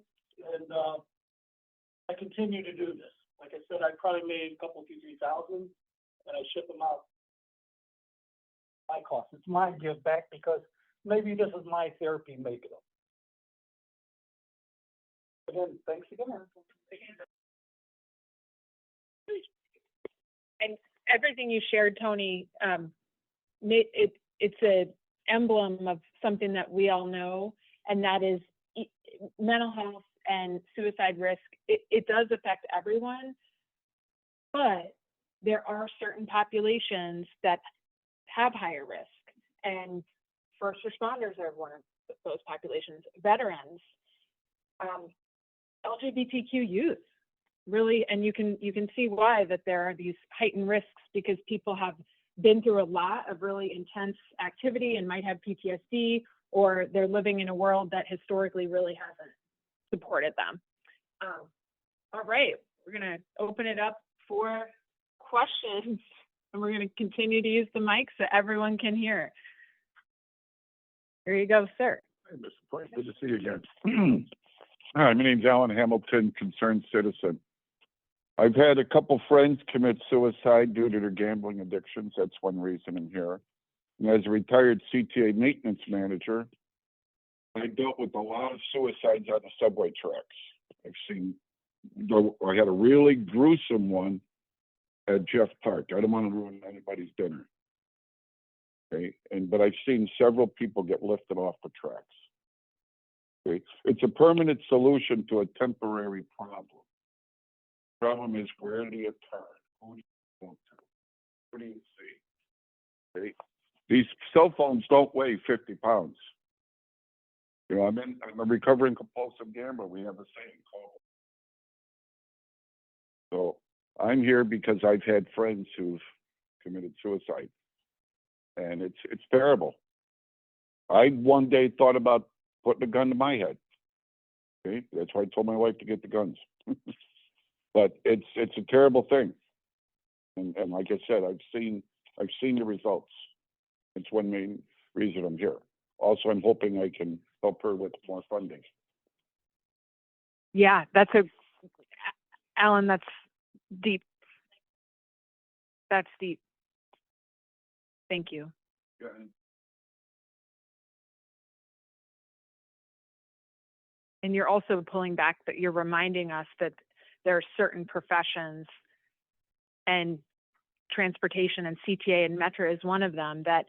and I continue to do this. Like I said, I probably made a couple, 2,000, 3,000, and I ship them out. My cost. It's my give back because maybe this is my therapy making them. Again, thanks again. And everything you shared, Tony, it's an emblem of something that we all know, and that is mental health and suicide risk. It does affect everyone, but there are certain populations that have higher risk, and first responders are one of those populations, veterans, LGBTQ youth, really, and you can see why that there are these heightened risks because people have been through a lot of really intense activity and might have PTSD, or they're living in a world that historically really hasn't supported them. All right, we're gonna open it up for questions, and we're gonna continue to use the mic so everyone can hear. Here you go, sir. Hey, Mr. Point, good to see you again. Hi, my name's Alan Hamilton, concerned citizen. I've had a couple friends commit suicide due to their gambling addictions. That's one reason I'm here. And as a retired CTA maintenance manager, I dealt with a lot of suicides on the subway tracks. I had a really gruesome one at Jeff Park. I don't want to ruin anybody's dinner. Okay, but I've seen several people get lifted off the tracks. Okay, it's a permanent solution to a temporary problem. The problem is, where do you turn? Who do you go to? What do you see? Okay, these cell phones don't weigh 50 pounds. I'm a recovering compulsive gambler. We have the same call. So I'm here because I've had friends who've committed suicide, and it's terrible. I one day thought about putting a gun to my head. Okay, that's why I told my wife to get the guns. But it's a terrible thing, and like I said, I've seen the results. It's one main reason I'm here. Also, I'm hoping I can help her with more funding. Yeah, Alan, that's deep. That's deep. Thank you. Yeah. And you're also pulling back, that you're reminding us that there are certain professions, and transportation and CTA and Metro is one of them, that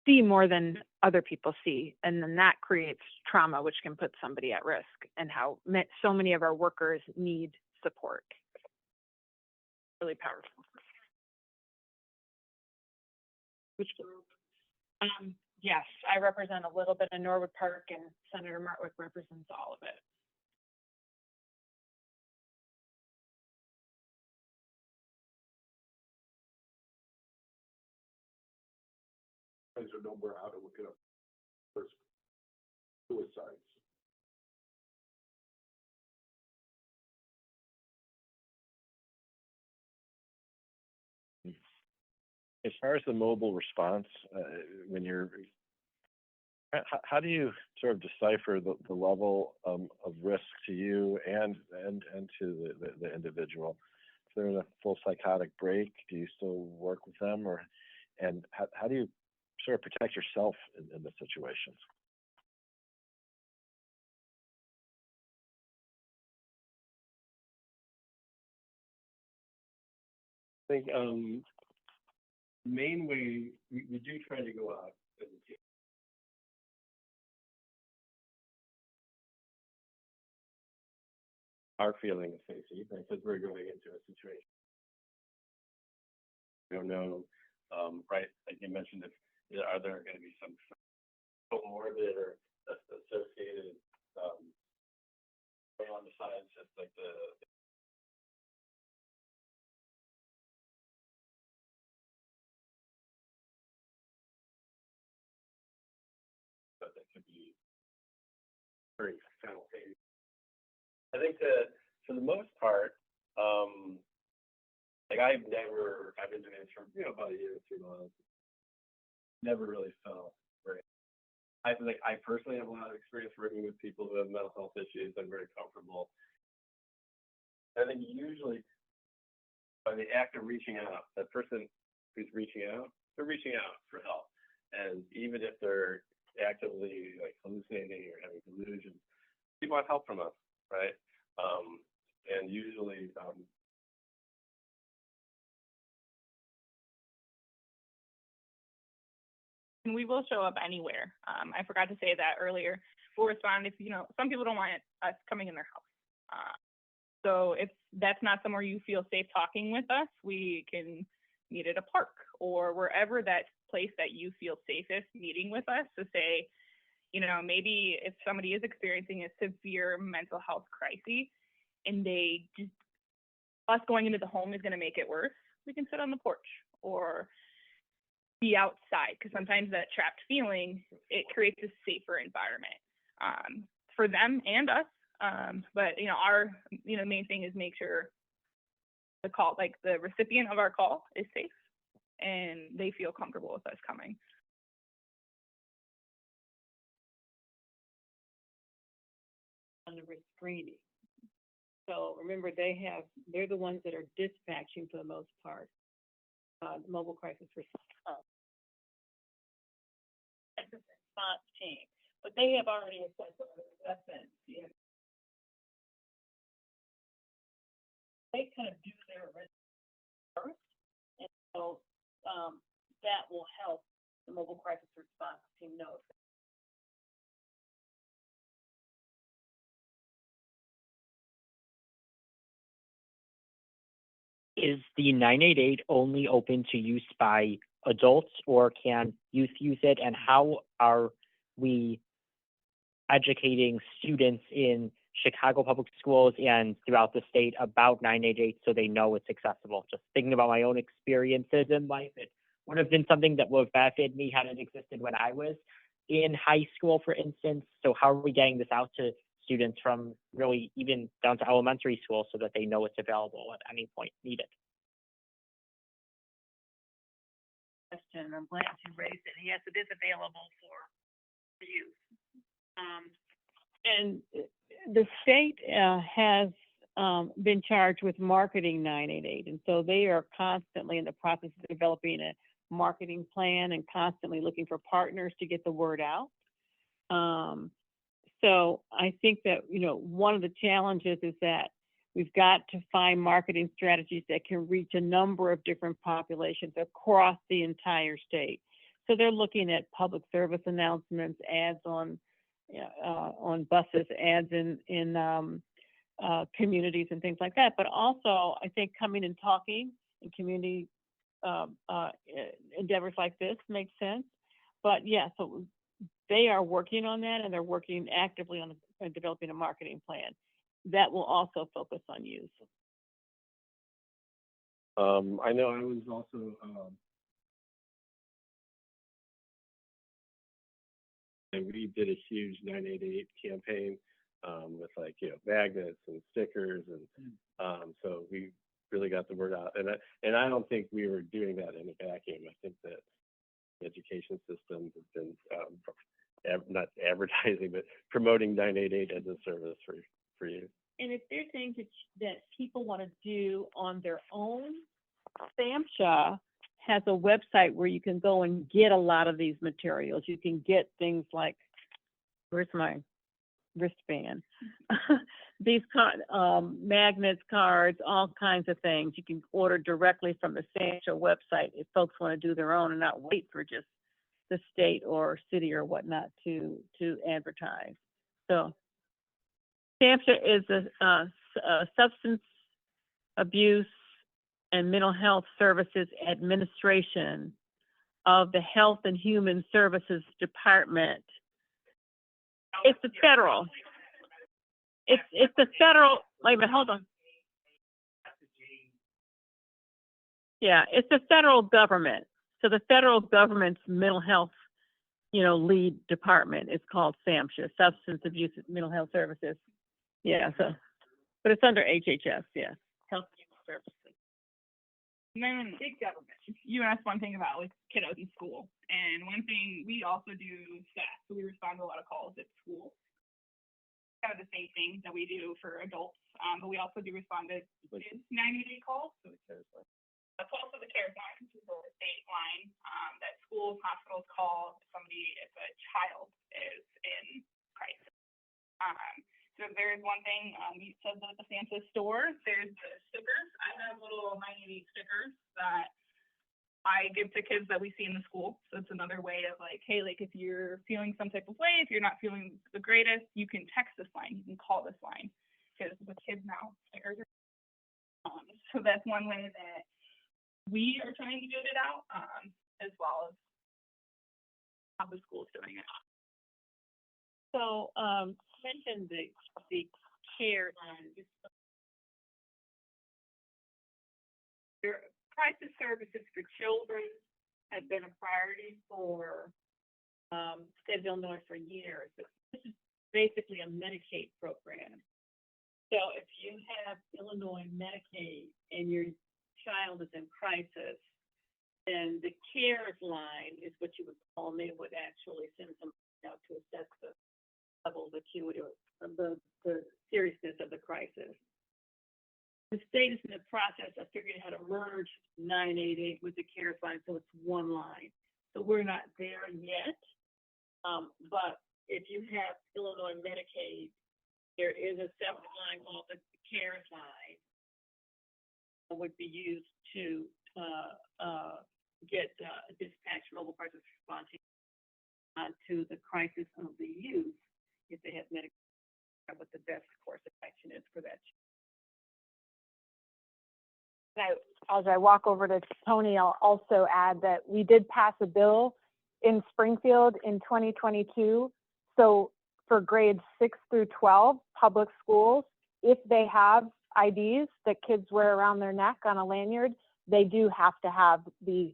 see more than other people see. And then that creates trauma, which can put somebody at risk, and how so many of our workers need support. Really powerful. Yes, I represent a little bit of Norwood Park, and Senator Martwick represents all of it. Guys are nowhere how to look it up. First, suicides. As far as the mobile response, when you're, how do you sort of decipher the level of risk to you and to the individual? If they're in a full psychotic break, do you still work with them, or and how do you sort of protect yourself in this situation? I think main way we do try to go out as a team. Our feeling of safety, because we're going into a situation. We don't know, right? Like you mentioned, if are there going to be some comorbid or associated on the sides, just like the but that could be very simultaneous. I think that for the most part, like I've been doing this for about a year or 2 months. Never really felt great. I feel like I personally have a lot of experience working with people who have mental health issues. I'm very comfortable. I think usually by the act of reaching out, that person who's reaching out, they're reaching out for help. And even if they're actively like hallucinating or having delusions, they want help from us, right? And usually, and we will show up anywhere. I forgot to say that earlier. We'll respond if, some people don't want us coming in their house. So if that's not somewhere you feel safe talking with us, we can meet at a park or wherever that place that you feel safest meeting with us to say, maybe if somebody is experiencing a severe mental health crisis and us going into the home is going to make it worse, we can sit on the porch or be outside, because sometimes that trapped feeling, it creates a safer environment for them and us. But our main thing is make sure the recipient of our call is safe and they feel comfortable with us coming. On the restraining. So remember, they're the ones that are dispatching for the most part. The mobile crisis response team, but they have already assessed assessments. They kind of do their risk first, and so that will help the mobile crisis response team know. Is the 988 only open to use by adults, or can youth use it? And how are we educating students in Chicago public schools and throughout the state about 988 so they know it's accessible? Just thinking about my own experiences in life, it would have been something that would have benefited me had it existed when I was in high school, for instance. So how are we getting this out to students from really even down to elementary school so that they know it's available at any point needed? Question. I'm glad you raised it. Yes, it is available for youth. And the state has been charged with marketing 988, and so they are constantly in the process of developing a marketing plan and constantly looking for partners to get the word out. So I think that, one of the challenges is that we've got to find marketing strategies that can reach a number of different populations across the entire state. So they're looking at public service announcements, ads on buses, ads in communities and things like that. But also, I think coming and talking in community endeavors like this makes sense. But yeah, so they are working on that, and they're working actively on developing a marketing plan that will also focus on youth. I know I was also, and we did a huge 988 campaign, with like, magnets and stickers, and, so we really got the word out. And I don't think we were doing that in a vacuum. I think that the education system has been, not advertising, but promoting 988 as a service for you. And if there's things that people want to do on their own, SAMHSA has a website where you can go and get a lot of these materials. You can get things like, where's my wristband? These magnets, cards, all kinds of things. You can order directly from the SAMHSA website if folks want to do their own and not wait for just the state or city or whatnot to advertise. So SAMHSA is a substance abuse and mental health services administration of the Health and Human Services Department. It's the federal. It's the federal. Wait a minute, hold on. Yeah, it's the federal government. So the federal government's mental health, lead department is called SAMHSA, Substance Abuse and Mental Health Services. Yeah, so, but it's under HHS, yeah, Health and Human Services. And then big government. You asked one thing about like kiddos in school, and one thing we also do staff, so we respond to a lot of calls at school. Kind of the same thing that we do for adults, but we also do respond to kids 90-day calls. So that's also the CARES line, which is a state line that schools, hospitals call somebody if a child is in crisis. So there's one thing, you said that at the SAMHSA store, there's the stickers. I have little 90 stickers that I give to kids that we see in the school. So it's another way of like, hey, like if you're feeling some type of way, if you're not feeling the greatest, you can text this line, you can call this line. Because with kids now, stickers are, so that's one way that we are trying to get it out, as well as how the school's doing it. So, mentioned the CARES line. Your crisis services for children have been a priority for state of Illinois for years. But this is basically a Medicaid program. So if you have Illinois Medicaid and your child is in crisis, then the CARES line is what you would call, and they would actually send somebody out to assess the level of acuity or the seriousness of the crisis. The state is in the process of figuring out how to merge 988 with the CARES line, so it's one line. So we're not there yet, but if you have Illinois Medicaid, there is a separate line called the CARES line that would be used to get dispatch mobile crisis response to the crisis of the youth if they have Medicaid, what the best course of action is for that. As I walk over to Tony, I'll also add that we did pass a bill in Springfield in 2022. So for grades 6 through 12 public schools, if they have IDs that kids wear around their neck on a lanyard, they do have to have the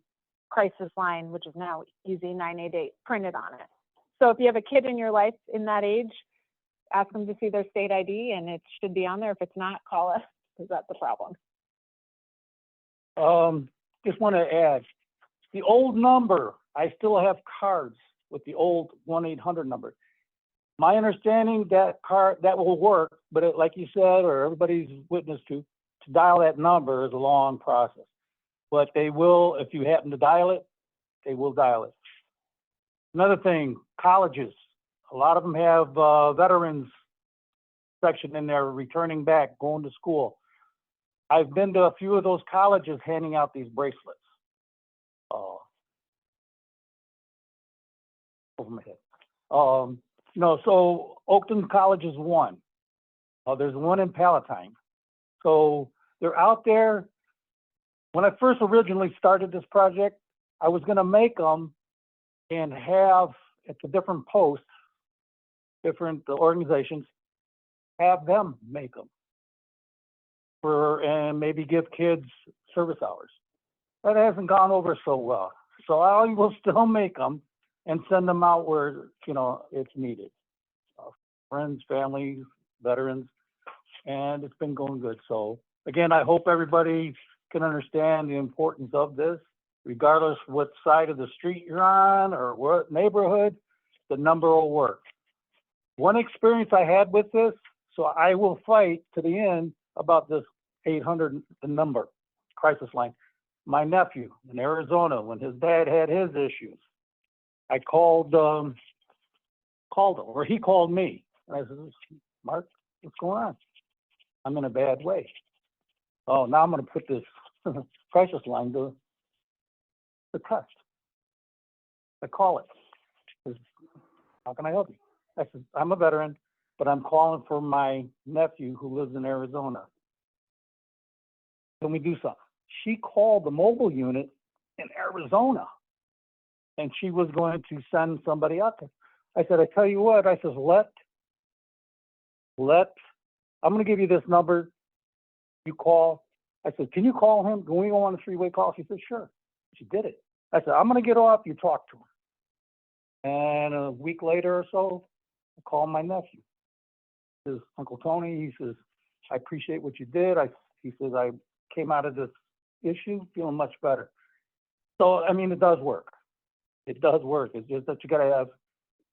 crisis line, which is now EZ 988, printed on it. So if you have a kid in your life in that age, ask them to see their state ID, and it should be on there. If it's not, call us, because that's the problem. Just want to add, the old number, I still have cards with the old 1-800 number. My understanding that will work, but like you said, or everybody's witness to dial that number is a long process. But they will, if you happen to dial it, they will dial it. Another thing, colleges, a lot of them have veterans section in there, returning back, going to school. I've been to a few of those colleges handing out these bracelets. Over my head. So Oakland College is one. There's one in Palatine. So they're out there. When I first originally started this project, I was going to make them and have at the different posts, different organizations, have them make them and maybe give kids service hours. That hasn't gone over so well. So I will still make them and send them out where, it's needed. Friends, families, veterans, and it's been going good. So again, I hope everybody can understand the importance of this, regardless what side of the street you're on or what neighborhood, the number will work. One experience I had with this, so I will fight to the end about this 800 number, crisis line. My nephew in Arizona, when his dad had his issues, I called him, or he called me. And I said, Mark, what's going on? I'm in a bad way. Oh, now I'm going to put this crisis line to the test. I call it. Says, how can I help you? I said, I'm a veteran, but I'm calling for my nephew who lives in Arizona. Can we do something? She called the mobile unit in Arizona, and she was going to send somebody out there. I said, I tell you what, I said, I'm going to give you this number. You call. I said, can you call him? Can we go on a three-way call? She said, sure. She did it. I said, I'm going to get off. You talk to him. And a week later or so, I called my nephew. His Uncle Tony, he says, I appreciate what you did. He says, I came out of this issue feeling much better. So, I mean, it does work. It does work. It's just that you got to have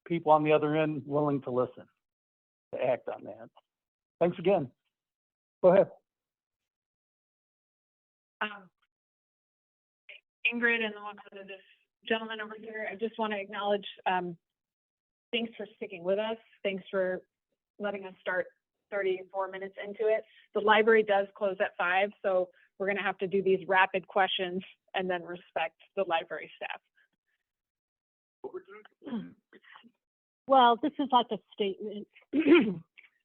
people on the other end willing to listen, to act on that. Thanks again. Go ahead. Ingrid and this gentleman over here, I just want to acknowledge, thanks for sticking with us. Thanks for letting us start 34 minutes into it. The library does close at 5, so we're going to have to do these rapid questions and then respect the library staff. Well, this is like a statement.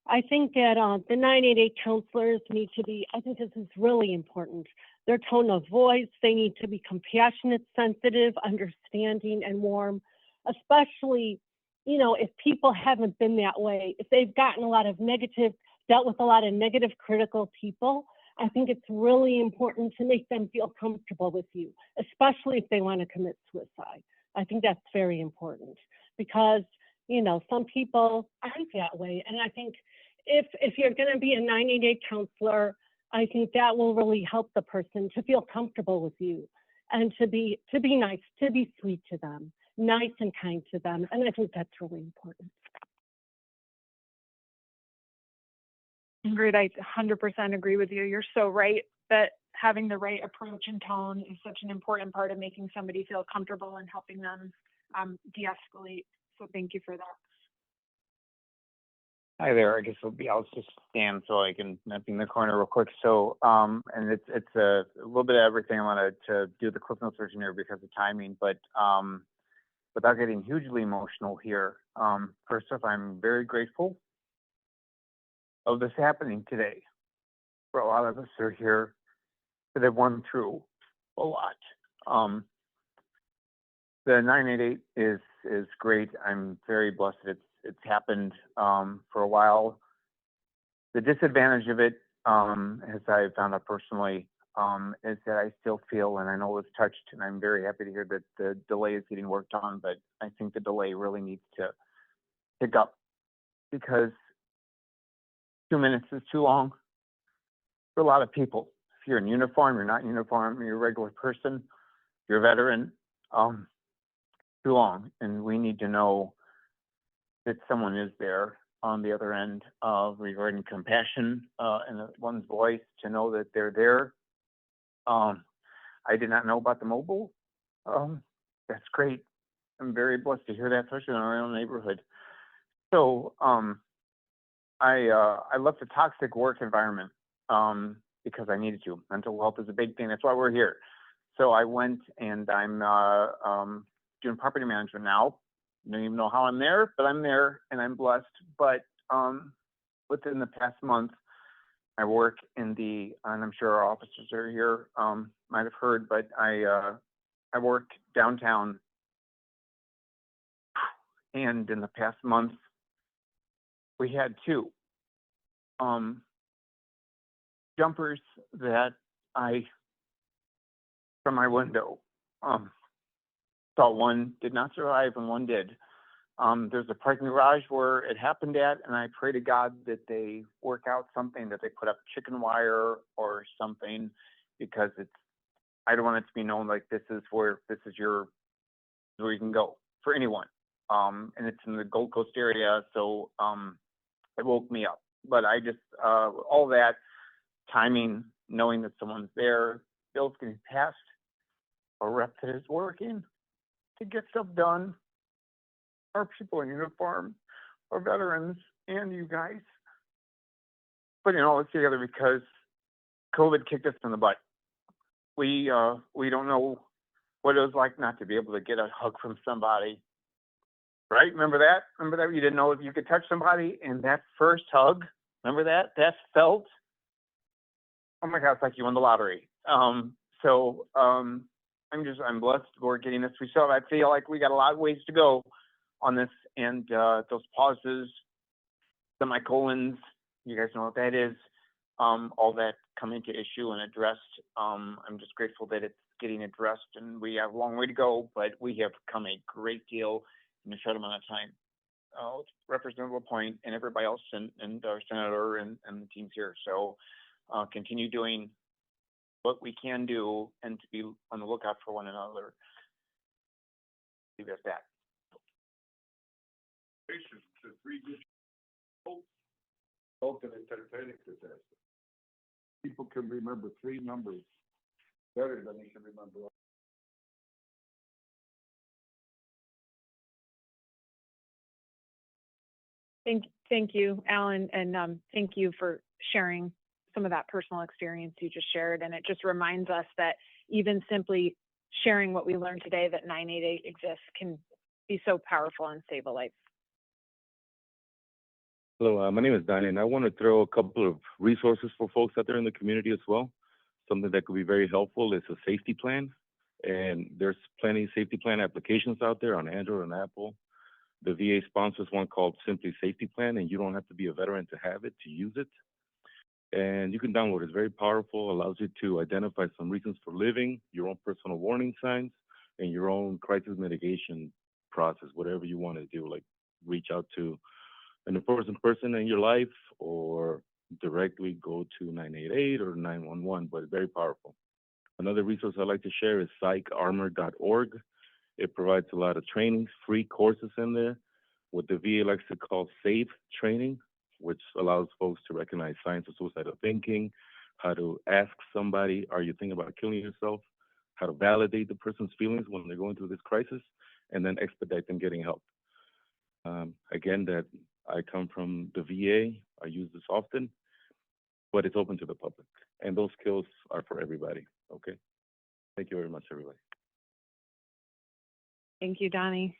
I think that the 988 counselors need to be, I think this is really important. Their tone of voice, they need to be compassionate, sensitive, understanding, and warm, especially, if people haven't been that way, if they've gotten dealt with a lot of negative, critical people, I think it's really important to make them feel comfortable with you, especially if they want to commit suicide. I think that's very important because, some people aren't that way. And I think if you're going to be a 988 counselor, I think that will really help the person to feel comfortable with you and to be nice, to be sweet to them, nice and kind to them. And I think that's really important. Ingrid, I 100% agree with you. You're so right that having the right approach and tone is such an important part of making somebody feel comfortable and helping them de-escalate. So thank you for that. Hi there. I guess I'll just stand so I can nip in the corner real quick. So, and it's a little bit of everything. I wanted to do the Cliff Notes version here because of timing, but without getting hugely emotional here, first off, I'm very grateful of this happening today. For a lot of us who are here that have won through a lot. The 988 is great. I'm very blessed that it's happened for a while. The disadvantage of it, as I found out personally, is that I still feel, and I know it's touched, and I'm very happy to hear that the delay is getting worked on, but I think the delay really needs to pick up because 2 minutes is too long for a lot of people. If you're in uniform, you're not in uniform, you're a regular person, you're a veteran, too long. And we need to know that someone is there on the other end of regarding compassion in one's voice to know that they're there. I did not know about the mobile. That's great. I'm very blessed to hear that, especially in our own neighborhood. So I left a toxic work environment because I needed to. Mental health is a big thing. That's why we're here. So I went and I'm doing property management now. I don't even know how I'm there, but I'm there and I'm blessed. But within the past month, I work in and I'm sure our officers are here, might have heard, but I work downtown And in the past month, we had two jumpers that I, from my window, saw one did not survive and one did. There's a parking garage where it happened at, and I pray to God that they work out something, that they put up chicken wire or something, because I don't want it to be known like this is where you can go for anyone. And it's in the Gold Coast area, so it woke me up. But I just, all that timing, knowing that someone's there, bills getting passed, a rep that is working to get stuff done, our people in uniform, our veterans, and you guys putting all this together, because COVID kicked us in the butt. We don't know what it was like not to be able to get a hug from somebody, right? Remember that? You didn't know if you could touch somebody, and that first hug, remember that? That felt, oh my God, it's like you won the lottery. I'm blessed we're getting this. I feel like we got a lot of ways to go on this, and those pauses, semicolons, you guys know what that is, all that come into issue and addressed. I'm just grateful that it's getting addressed, and we have a long way to go, but we have come a great deal in a short amount of time. Representative Point and everybody else, and our senator and the teams here. So continue doing what we can do, and to be on the lookout for one another. Leave it at that. Both an entertaining disaster. People can remember 3 numbers better than they can remember. Thank you, Alan, and thank you for sharing some of that personal experience you just shared. And it just reminds us that even simply sharing what we learned today, that 988 exists, can be so powerful and save a life. Hello, my name is Danny, and I want to throw a couple of resources for folks out there in the community as well. Something that could be very helpful is a safety plan, and there's plenty of safety plan applications out there on Android and Apple. The VA sponsors one called Simply Safety Plan, and you don't have to be a veteran to have it, to use it. And you can download it. It's very powerful, allows you to identify some reasons for living, your own personal warning signs, and your own crisis mitigation process, whatever you want to do, like reach out to an important person in your life or directly go to 988 or 911, but very powerful. Another resource I'd like to share is psycharmor.org. It provides a lot of trainings, free courses in there, what the VA likes to call SAFE training, which allows folks to recognize signs of suicidal thinking, how to ask somebody, are you thinking about killing yourself? How to validate the person's feelings when they're going through this crisis, and then expedite them getting help. Again, that I come from the VA. I use this often, but it's open to the public. And those skills are for everybody, okay? Thank you very much, everybody. Thank you, Donnie.